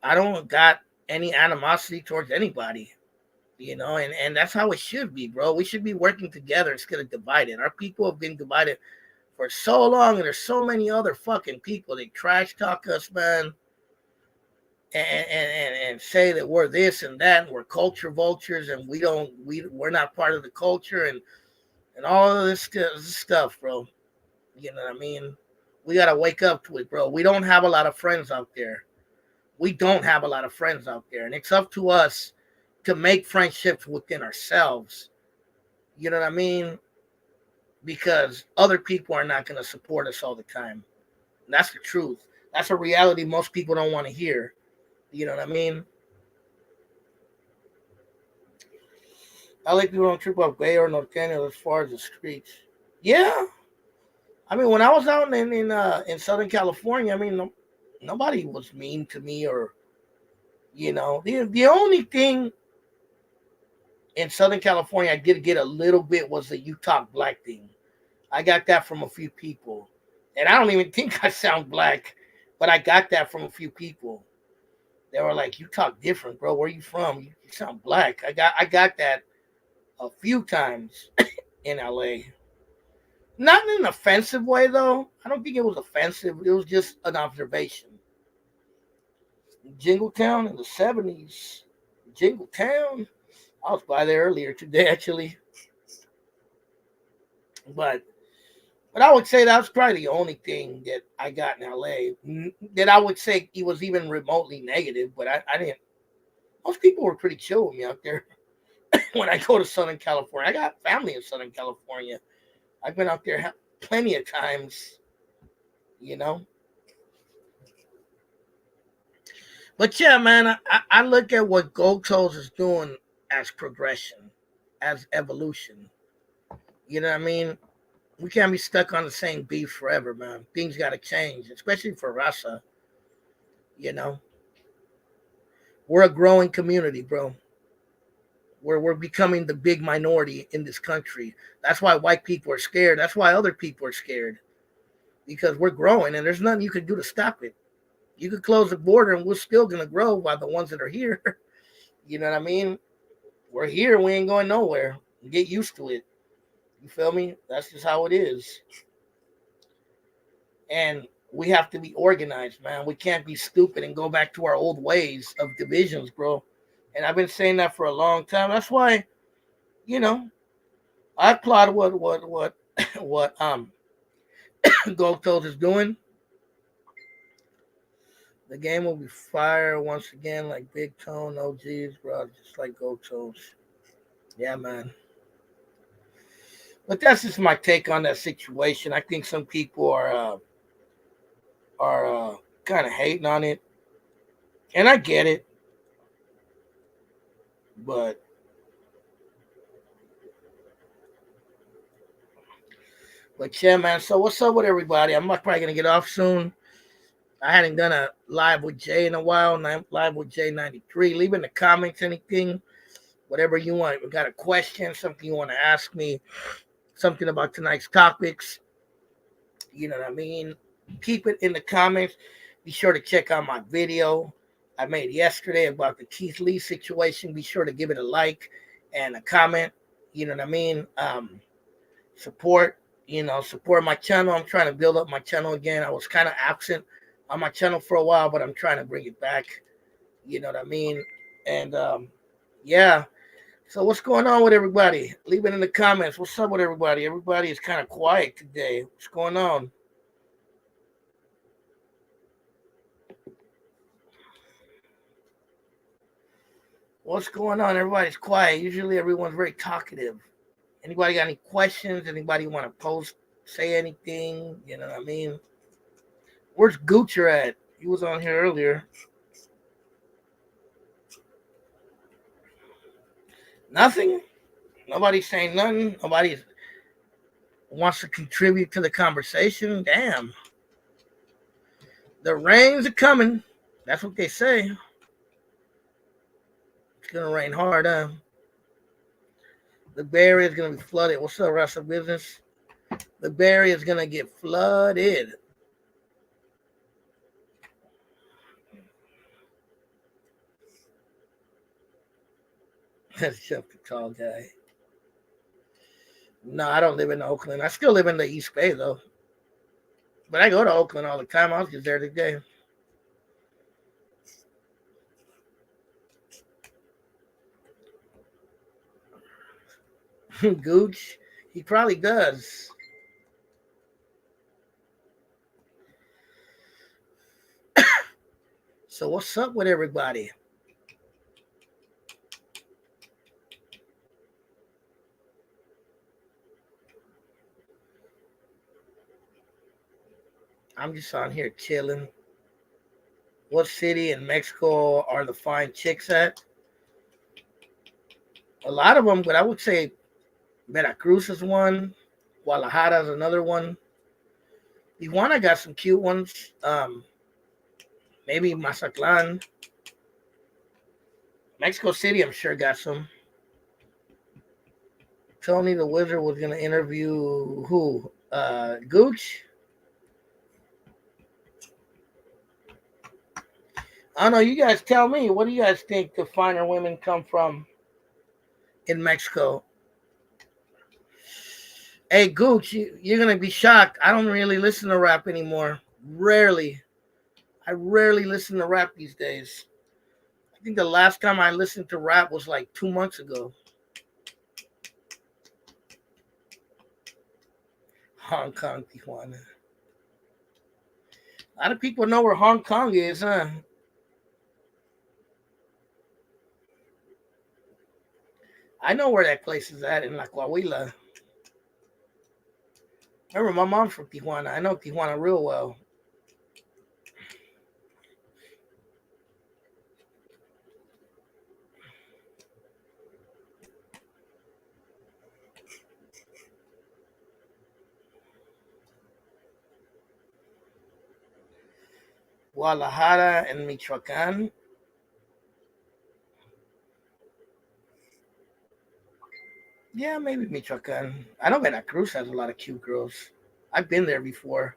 A: I don't got any animosity towards anybody. And that's how it should be, bro. We should be working together instead of divided. Our people have been divided for so long, and there's so many other fucking people that trash talk us, man, and say that we're this and that, and we're culture vultures, and we're not part of the culture, and all of this stuff, bro. You know what I mean? We gotta wake up to it, bro. We don't have a lot of friends out there. We don't have a lot of friends out there, and it's up to us to make friendships within ourselves. You know what I mean? Because other people are not going to support us all the time. And that's the truth. That's a reality most people don't want to hear. You know what I mean? I like people don't trip up Bay or Norteño as far as the streets. Yeah. I mean, when I was out in Southern California, I mean, nobody was mean to me or, the only thing in Southern California I did get a little bit was the "you talk black" thing. I got that from a few people. And I don't even think I sound black, but I got that from a few people. They were like, "You talk different, bro. Where you from? You sound black." I got that a few times in LA. Not in an offensive way though. I don't think it was offensive. It was just an observation. Jingletown in the 70s. Jingletown. I was by there earlier today actually. But I would say that was probably the only thing that I got in LA that I would say it was even remotely negative. But I didn't. Most people were pretty chill with me out there when I go to Southern California. I got family in Southern California. I've been out there plenty of times, you know. But yeah, man, I look at what Gold Toes is doing as progression, as evolution. You know what I mean? We can't be stuck on the same beef forever, man. Things got to change, especially for Rasa. You know, we're a growing community, bro. We're becoming the big minority in this country. That's why white people are scared. That's why other people are scared because we're growing, and there's nothing you can do to stop it. You could close the border, and we're still gonna grow while the ones that are here. You know what I mean? We're here. We ain't going nowhere. Get used to it. You feel me? That's just how it is. And we have to be organized, man. We can't be stupid and go back to our old ways of divisions, bro. And I've been saying that for a long time. That's why, you know, I applaud what Gold Toes is doing. The game will be fire once again, like Big Tone, OGs, bro, just like Gold Toes. Yeah, man. But that's just my take on that situation. I think some people are kind of hating on it, and I get it. But yeah, man. So what's up with everybody? I'm probably gonna get off soon. I hadn't done a live with Jay in a while. And I'm live with J93. Leave in the comments anything, whatever you want. If you got a question, something you want to ask me, something about tonight's topics. You know what I mean? Keep it in the comments. Be sure to check out my video I made yesterday about the Keith Lee situation. Be sure to give it a like and a comment. You know what I mean? Support my channel. I'm trying to build up my channel again. I was kind of absent on my channel for a while, but I'm trying to bring it back. You know what I mean? And yeah. So what's going on with everybody? Leave it in the comments. What's up with everybody? Everybody is kind of quiet today. What's going on? What's going on? Everybody's quiet. Usually everyone's very talkative. Anybody got any questions? Anybody want to post, say anything? You know what I mean? Where's Gucci at? He was on here earlier. Nothing? Nobody's saying nothing? Nobody wants to contribute to the conversation? Damn. The rains are coming. That's what they say. It's going to rain hard, huh? The Bay Area is going to be flooded. What's up, rest of business? The Bay Area is gonna get flooded. That's just the tall guy. No, I don't live in Oakland. I still live in the East Bay though. But I go to Oakland all the time. I was just there today. Gooch, he probably does. So what's up with everybody? I'm just on here chilling. What city in Mexico are the fine chicks at? A lot of them, but I would say Veracruz is one. Guadalajara is another one. Tijuana got some cute ones. Maybe Mazatlan. Mexico City, I'm sure, got some. Tony the Wizard was going to interview who? Gooch? I don't know. You guys tell me. What do you guys think the finer women come from in Mexico? Hey, Gooch, you're going to be shocked. I don't really listen to rap anymore. Rarely. I rarely listen to rap these days. I think the last time I listened to rap was like 2 months ago. Hong Kong, Tijuana. A lot of people know where Hong Kong is, huh? I know where that place is at in La Coahuila. Remember, my mom's from Tijuana. I know Tijuana real well. Guadalajara and Michoacan. Yeah, maybe Michoacan. I know Veracruz has a lot of cute girls. I've been there before.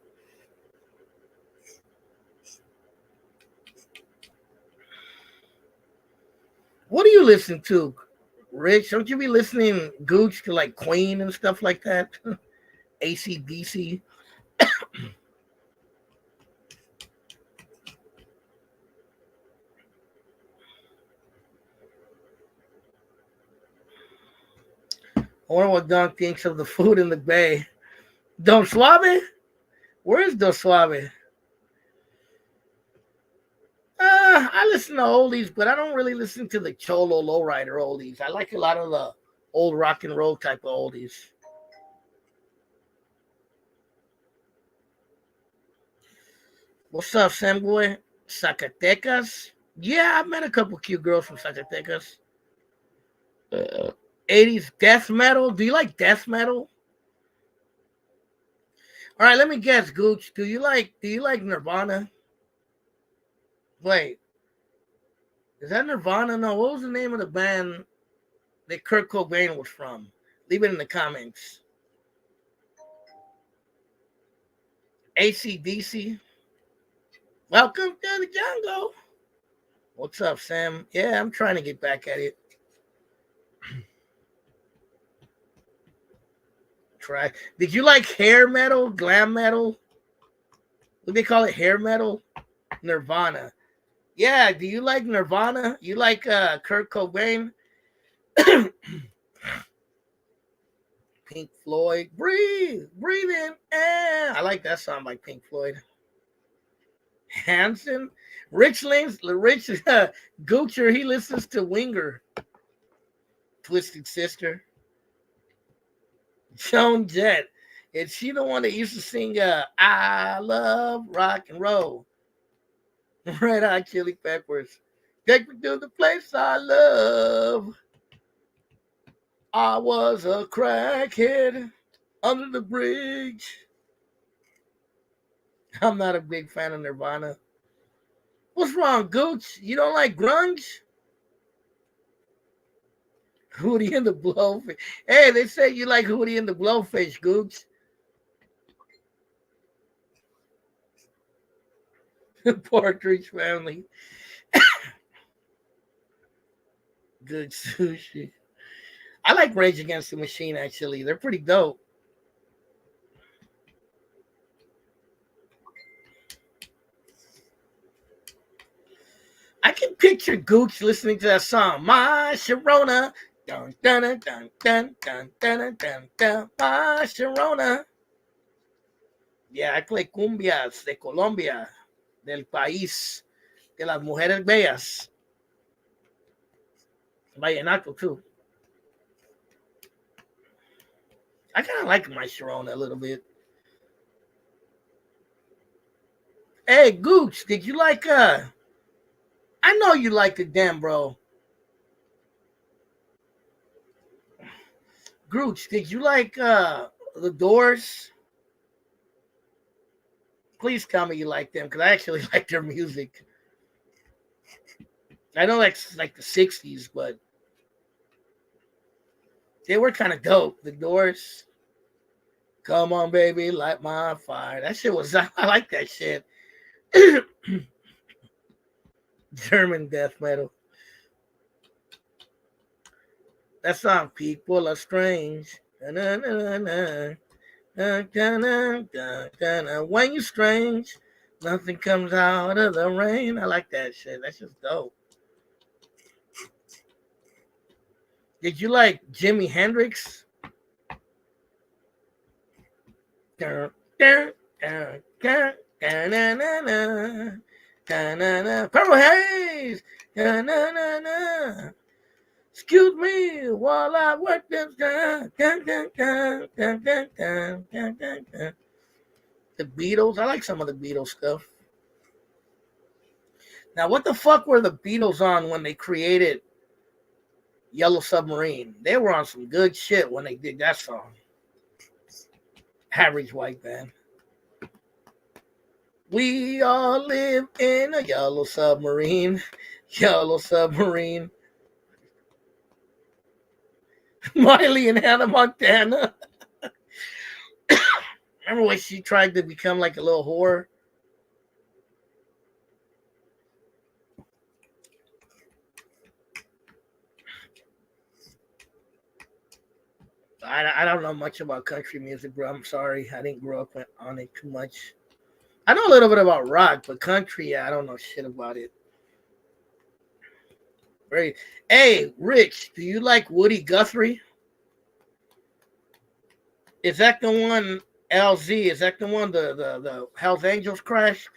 A: What do you listen to, Rich? Don't you be listening, Gooch, to like Queen and stuff like that? AC/DC. I wonder what Don thinks of the food in the Bay. Don Suave? Where is Don Suave? I listen to oldies, but I don't really listen to the Cholo Lowrider oldies. I like a lot of the old rock and roll type of oldies. What's up, Sam Boy? Zacatecas? Yeah, I've met a couple cute girls from Zacatecas. 80s death metal? Do you like death metal? All right, let me guess, Gooch. Do you like Nirvana? Wait, is that Nirvana? No, what was the name of the band that Kurt Cobain was from? Leave it in the comments. AC/DC. Welcome to the jungle. What's up, Sam? Yeah, I'm trying to get back at it. Try. Did you like hair metal, glam metal? What do they call it? Hair metal? Nirvana. Yeah, do you like Nirvana? You like Kurt Cobain? Pink Floyd. Breathe. Breathe in. I like that song by Pink Floyd. Hanson. Rich Goocher, he listens to Winger. Twisted Sister. Joan Jett. Is she the one that used to sing I Love Rock and Roll? Red Hot Chili Peppers. Take me to the place I love. I was a crackhead under the bridge. I'm not a big fan of Nirvana. What's wrong, Gooch? You don't like grunge? Hootie and the Blowfish. Hey, they say you like Hootie and the Blowfish, Gooch. Partridge Family. Good sushi. I like Rage Against the Machine, actually. They're pretty dope. I can picture Gooch listening to that song, My Sharona. Dun, dun, dun, dun, dun, dun, dun, dun, dun, My Sharona. Yeah, I play cumbias de Colombia, del país, de las mujeres bellas. Vallenato, too. I kind of like My Sharona a little bit. Hey, Gooch, did you like, I know you like it, damn, bro. Gooch, did you like, The Doors? Please tell me you like them, because I actually like their music. I know that's like the 60s, but they were kind of dope. The Doors. Come on, baby, light my fire. That shit was, I like that shit. German death metal. That song, People Are Strange. Na-na-na-na. When you're strange, nothing comes out of the rain. I like that shit. That's just dope. Did you like Jimi Hendrix? Purple Haze. Excuse me while I work this time. The Beatles. I like some of the Beatles stuff. Now, what the fuck were the Beatles on when they created Yellow Submarine? They were on some good shit when they did that song. Average white band. We all live in a yellow submarine. Yellow submarine. Miley and Hannah Montana. Remember when she tried to become like a little whore? I don't know much about country music, bro. I'm sorry. I didn't grow up on it too much. I know a little bit about rock, but country, I don't know shit about it. Very. Hey, Rich, do you like Woody Guthrie? Is that the one? LZ? Is that the one? The Hell's Angels crashed?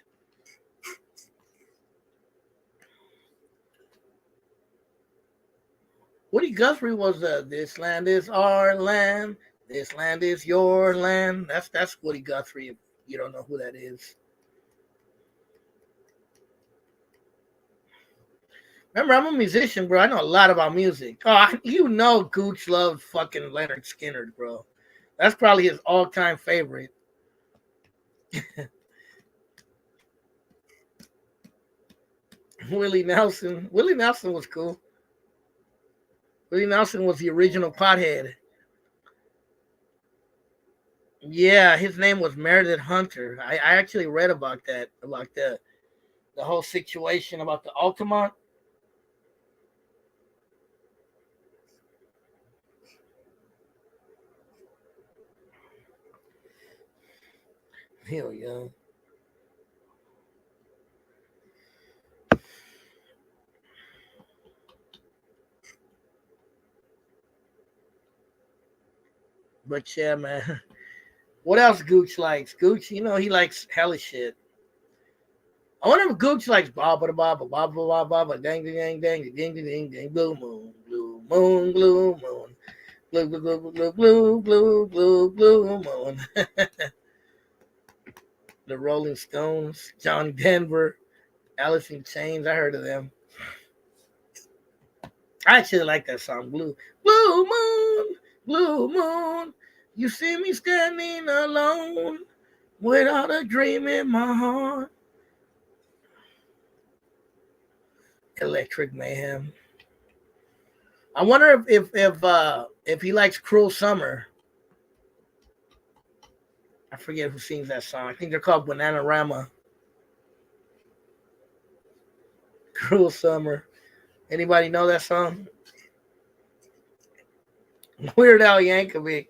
A: Woody Guthrie was "This land is our land. This land is your land." That's Woody Guthrie. If you don't know who that is. Remember, I'm a musician, bro. I know a lot about music. Oh, you know, Gooch loves fucking Leonard Skinner, bro. That's probably his all-time favorite. Willie Nelson. Willie Nelson was cool. Willie Nelson was the original pothead. Yeah, his name was Meredith Hunter. I actually read about that, about the whole situation about the Altamont. Hell yeah. But yeah, man. What else Gooch likes? Gooch, you know, he likes hellish shit. I wonder if Gooch likes Baba da Baba, Baba Baba Baba, dang dang dang dang dang dang dang blue moon, blue moon, blue moon, blue blue blue blue blue blue blue blue moon. The Rolling Stones, John Denver, Alice in Chains. I heard of them. I actually like that song, Blue Blue Moon, Blue Moon. You see me standing alone without a dream in my heart. Electric Mayhem. I wonder if he likes Cruel Summer. I forget who sings that song. I think they're called Bananarama. Cruel Summer. Anybody know that song? Weird Al Yankovic.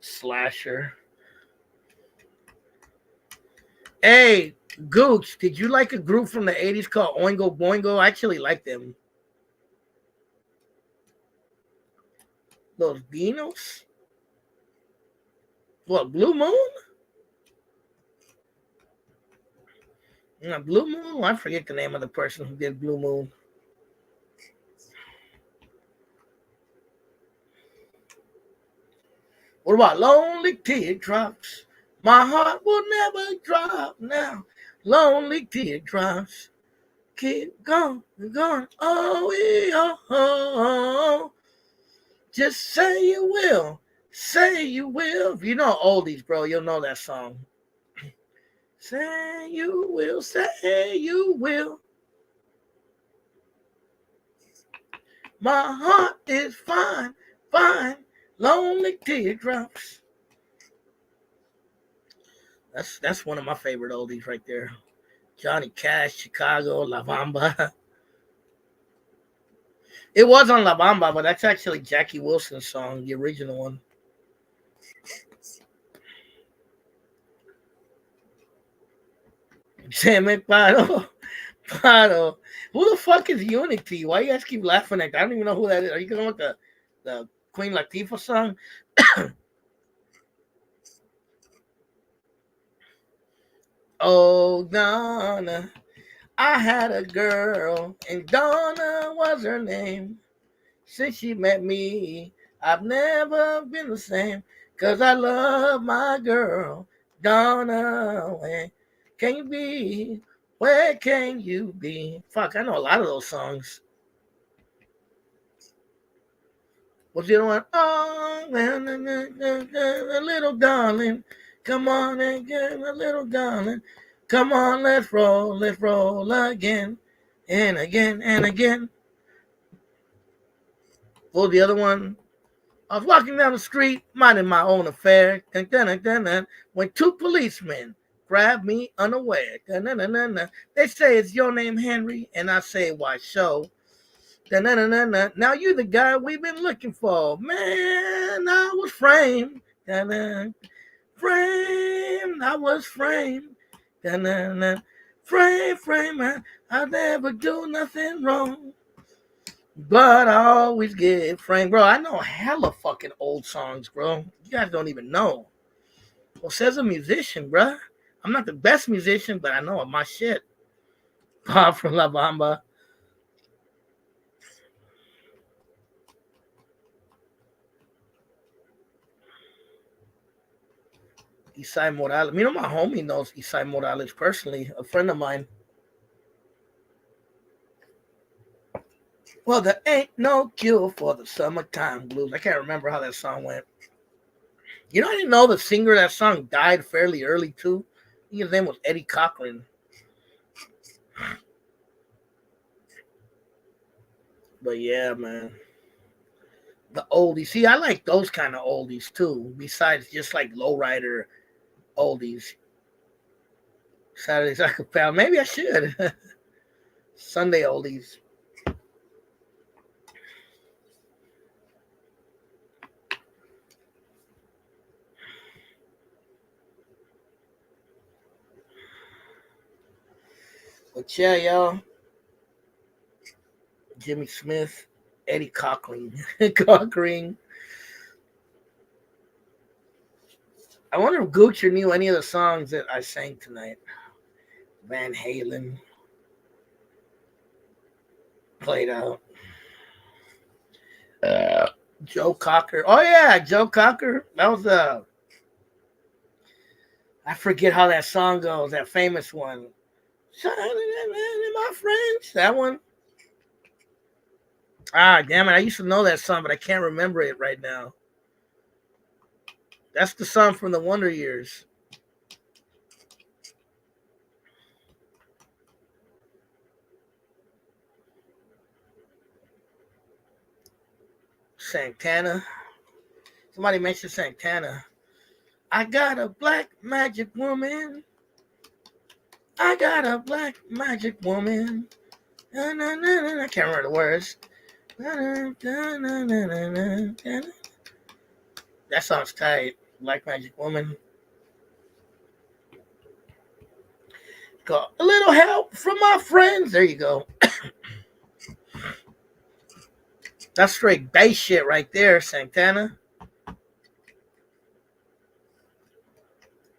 A: Slasher. Hey, Gooch, did you like a group from the 80s called Oingo Boingo? I actually like them. Los Dinos? What, Blue Moon? Blue Moon? I forget the name of the person who did Blue Moon. What about Lonely Teardrops? My heart will never drop now. Lonely teardrops. Keep going, going. Oh. Just say you will. Say you will. If you know oldies, bro, you'll know that song. Say you will. Say you will. My heart is fine, fine. Lonely teardrops. That's one of my favorite oldies right there. Johnny Cash, Chicago, La Bamba. It was on La Bamba, but that's actually Jackie Wilson's song, the original one. Damn it, Paro. Paro. Who the fuck is Unity? Why you guys keep laughing at that? I don't even know who that is. Are you going with the Queen Latifah song? Oh, Donna. I had a girl, and Donna was her name. Since she met me, I've never been the same. 'Cause I love my girl, Donna. Where can you be? Where can you be? Fuck, I know a lot of those songs. What's the other one? Oh, a little darling. Come on and get a little darling. Come on, let's roll again and again and again. What was the other one? I was walking down the street, minding my own affair. When two policemen grabbed me unaware. They say, "Is your name Henry?" And I say, "Why so?" Now you the guy we've been looking for. Man, I was framed. Framed, I was framed. Frame, I'll never do nothing wrong. But I always get framed. Bro, I know hella fucking old songs, bro. You guys don't even know. Well, says a musician, bro. I'm not the best musician, but I know my shit. Bob from La Bamba. Isai Morales. You know, my homie knows Isai Morales personally, a friend of mine. Well, there ain't no cure for the summertime blues. I can't remember how that song went. You know, I didn't know the singer of that song died fairly early, too. I think his name was Eddie Cochran. But yeah, man. The oldies. See, I like those kind of oldies, too, besides just like lowrider oldies. Saturday Psychopath. Maybe I should. Sunday oldies. But yeah, y'all. Jimmy Smith, Eddie Cochran. Cochran. I wonder if Gucci knew any of the songs that I sang tonight. Van Halen. Played out. Joe Cocker. Oh yeah, Joe Cocker. That was I forget how that song goes. That famous one. My friends. That one. Ah, damn it! I used to know that song, but I can't remember it right now. That's the song from the Wonder Years. Santana. Somebody mentioned Santana. I got a black magic woman. I got a black magic woman. Na, na, na, na. I can't remember the words. Na, na, na, na, na, na, na, na. That song's tight. Black Magic Woman. Got a little help from my friends. There you go. That's straight bass shit right there, Santana.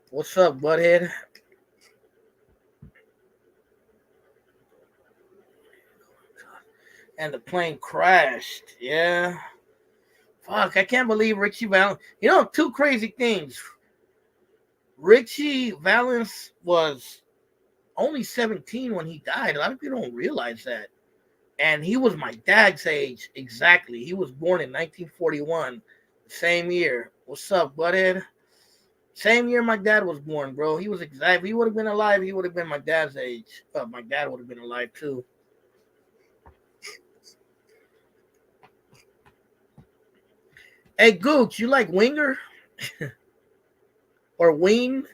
A: What's up, butthead? And the plane crashed. Yeah. Fuck, I can't believe Richie Valens. You know, two crazy things. Richie Valens was only 17 when he died. A lot of people don't realize that. And he was my dad's age exactly. He was born in 1941, same year. What's up, butthead? Same year my dad was born, bro. He was exactly. If he would have been alive, he would have been my dad's age. My dad would have been alive too. Hey, Gooch, you like Winger or Ween?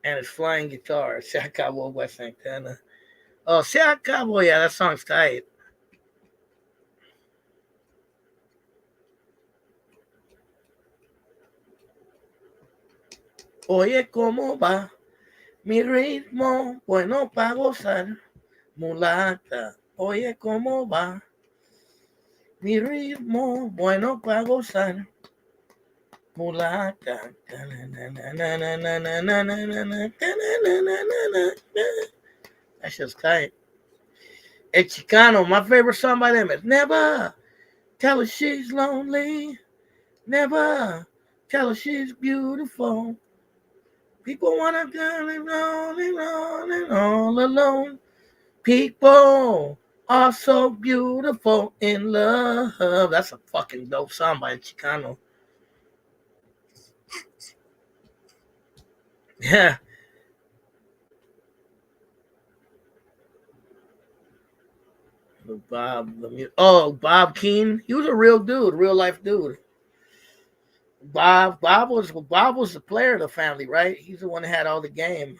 A: And it's flying guitar. Se acabó by Santana. Oh, se acabó. Yeah, that song's tight. Oye, ¿cómo va? Mi ritmo, bueno para gozar. Mulata, oye, ¿cómo va? Mi ritmo, bueno para gozar. Mulata. That's just tight. El Chicano, my favorite song by them is Never Tell Her She's Lonely. Never tell her she's beautiful. People wanna go and all alone. People are so beautiful in love. That's a fucking dope song by Chicano. Yeah. Bob Keane. He was a real dude, real life dude. Bob was the player of the family, right? He's the one that had all the game.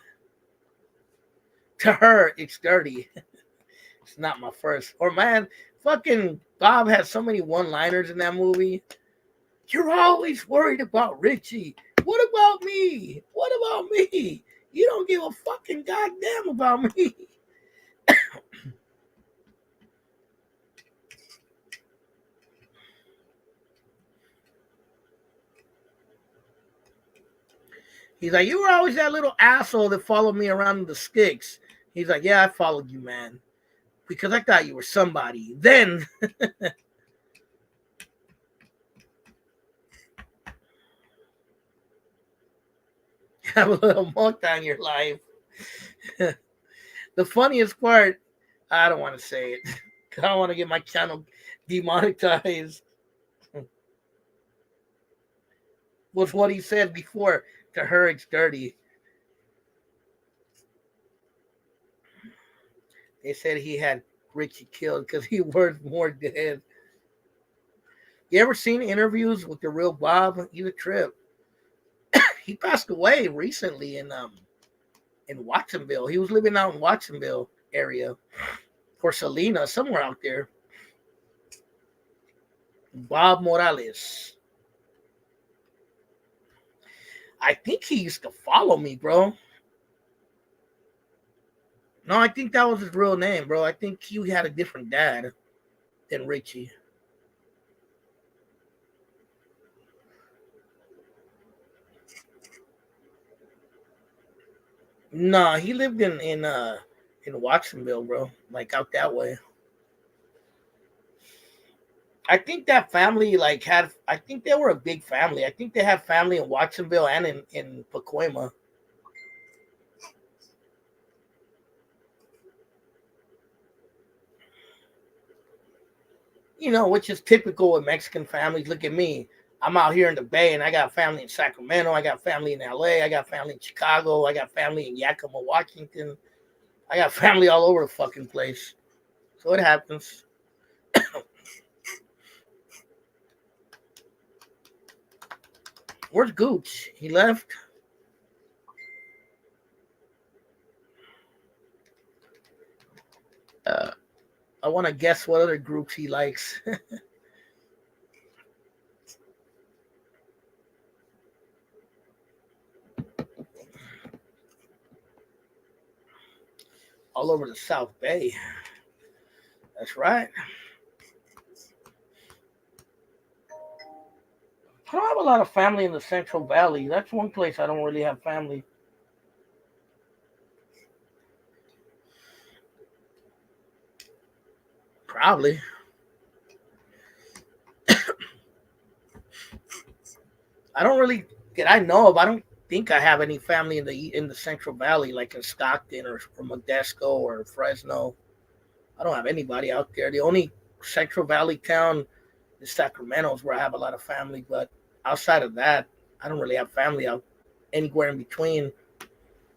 A: To her, it's dirty. It's not my first. Or man, fucking Bob had so many one-liners in that movie. You're always worried about Richie. What about me? What about me? You don't give a fucking goddamn about me. He's like, you were always that little asshole that followed me around in the sticks. He's like, yeah, I followed you, man, because I thought you were somebody. Then have a little monk on your life. The funniest part, I don't want to say it. I don't want to get my channel demonetized. Was what he said before. To her, it's dirty. They said he had Richie killed because he was more dead. You ever seen interviews with the real Bob? He's a trip. He passed away recently in Watsonville. He was living out in Watsonville area or Salina, somewhere out there. Bob Morales. I think he used to follow me, bro. No, I think that was his real name, bro. I think he had a different dad than Richie. No, he lived in Watsonville, bro. Like out that way. I think that family like had. I think they were a big family. I think they had family in Watsonville and in Pacoima. You know, which is typical with Mexican families. Look at me. I'm out here in the Bay, and I got family in Sacramento. I got family in LA. I got family in Chicago. I got family in Yakima, Washington. I got family all over the fucking place. So it happens. Where's Gooch? He left. I want to guess what other groups he likes. All over the South Bay. That's right. I don't have a lot of family in the Central Valley. That's one place I don't really have family. Probably. I don't really that I know of. I don't think I have any family in the Central Valley, like in Stockton or Modesto or Fresno. I don't have anybody out there. The only Central Valley town is Sacramento, is where I have a lot of family. But outside of that, I don't really have family out anywhere in between.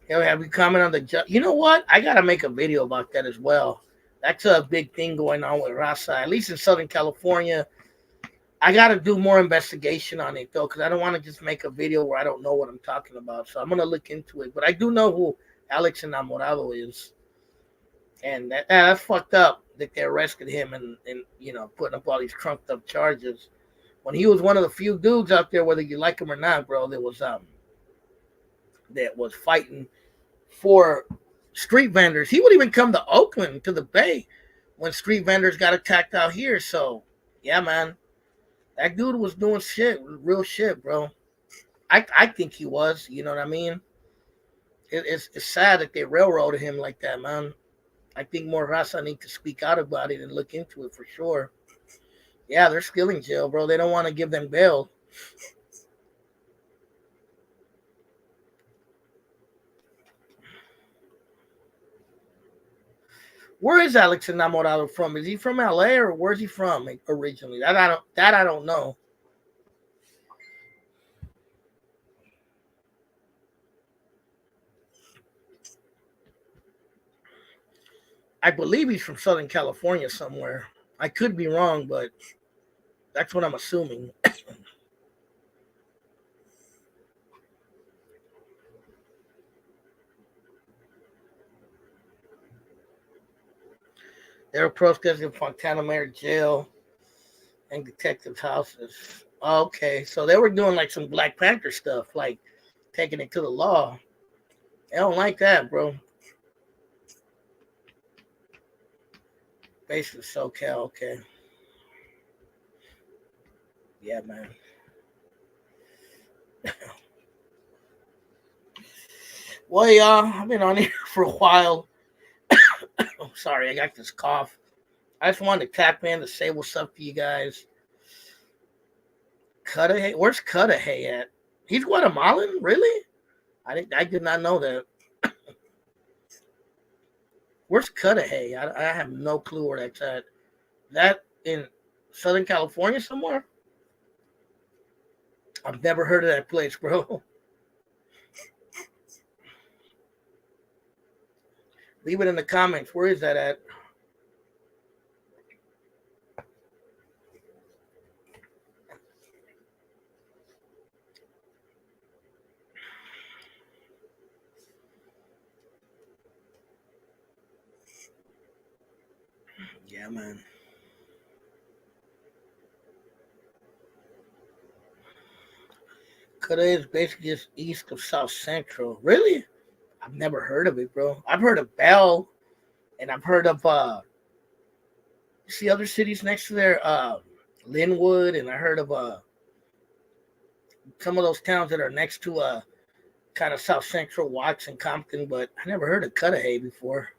A: You know, have you comment on the? You know what? I gotta make a video about that as well. That's a big thing going on with Raza, at least in Southern California. I got to do more investigation on it though, because I don't want to just make a video where I don't know what I'm talking about. So I'm gonna look into it. But I do know who Alex Enamorado is, and that's fucked up that they arrested him and putting up all these trumped up charges when he was one of the few dudes out there, whether you like him or not, bro. That was fighting for street vendors. He would even come to Oakland to the Bay when street vendors got attacked out here. So yeah, man. That dude was doing shit, real shit, bro. I think he was. You know what I mean? It's sad that they railroaded him like that, man. I think more Raza need to speak out about it and look into it for sure. Yeah, they're still in jail, bro. They don't want to give them bail. Where is Alex Enamorado from? Is he from LA or where's he from originally? That I don't know. I believe he's from Southern California somewhere. I could be wrong, but that's what I'm assuming. They were protesting Fontana Mayor jail and detectives' houses. Okay, so they were doing like some Black Panther stuff, like taking it to the law. They don't like that, bro. Basically, SoCal. Okay, yeah, man. Well, y'all, I've been on here for a while. Oh, sorry, I got this cough. I just wanted to tap in to say what's up to you guys. Cudahy, where's Cudahy at? He's Guatemalan, really? I did not know that. Where's Cudahy? I have no clue where that's at. That in Southern California somewhere? I've never heard of that place, bro. Leave it in the comments. Where is that at? Yeah, man. Cudahy is basically just east of South Central. Really? I've never heard of it, bro. I've heard of Bell, and I've heard of see other cities next to there, Linwood, and I heard of some of those towns that are next to kind of South Central, Watts and Compton, but I never heard of Cudahy before.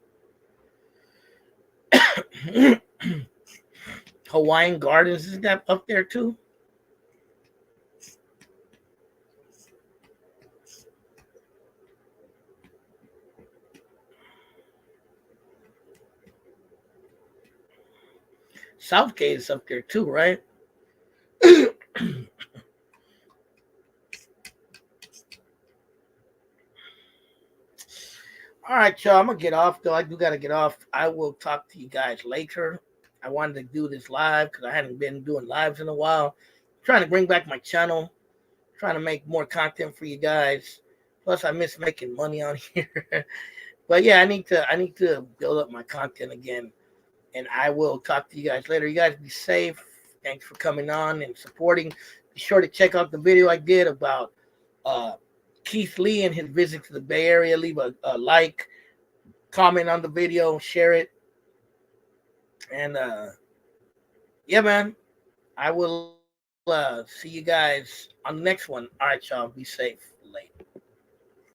A: Hawaiian Gardens, is that up there too? Southgate is up there too, right? All right, y'all. I'm gonna get off though. I do gotta get off. I will talk to you guys later. I wanted to do this live because I hadn't been doing lives in a while. I'm trying to bring back my channel. trying to make more content for you guys. Plus, I miss making money on here. But yeah, I need to build up my content again. And I will talk to you guys later. You guys be safe. Thanks for coming on and supporting. Be sure to check out the video I did about uh, Keith Lee and his visit to the Bay Area. Leave a like, comment on the video, share it. And yeah, man, I will see you guys on the next one. All right, y'all. Be safe. Later.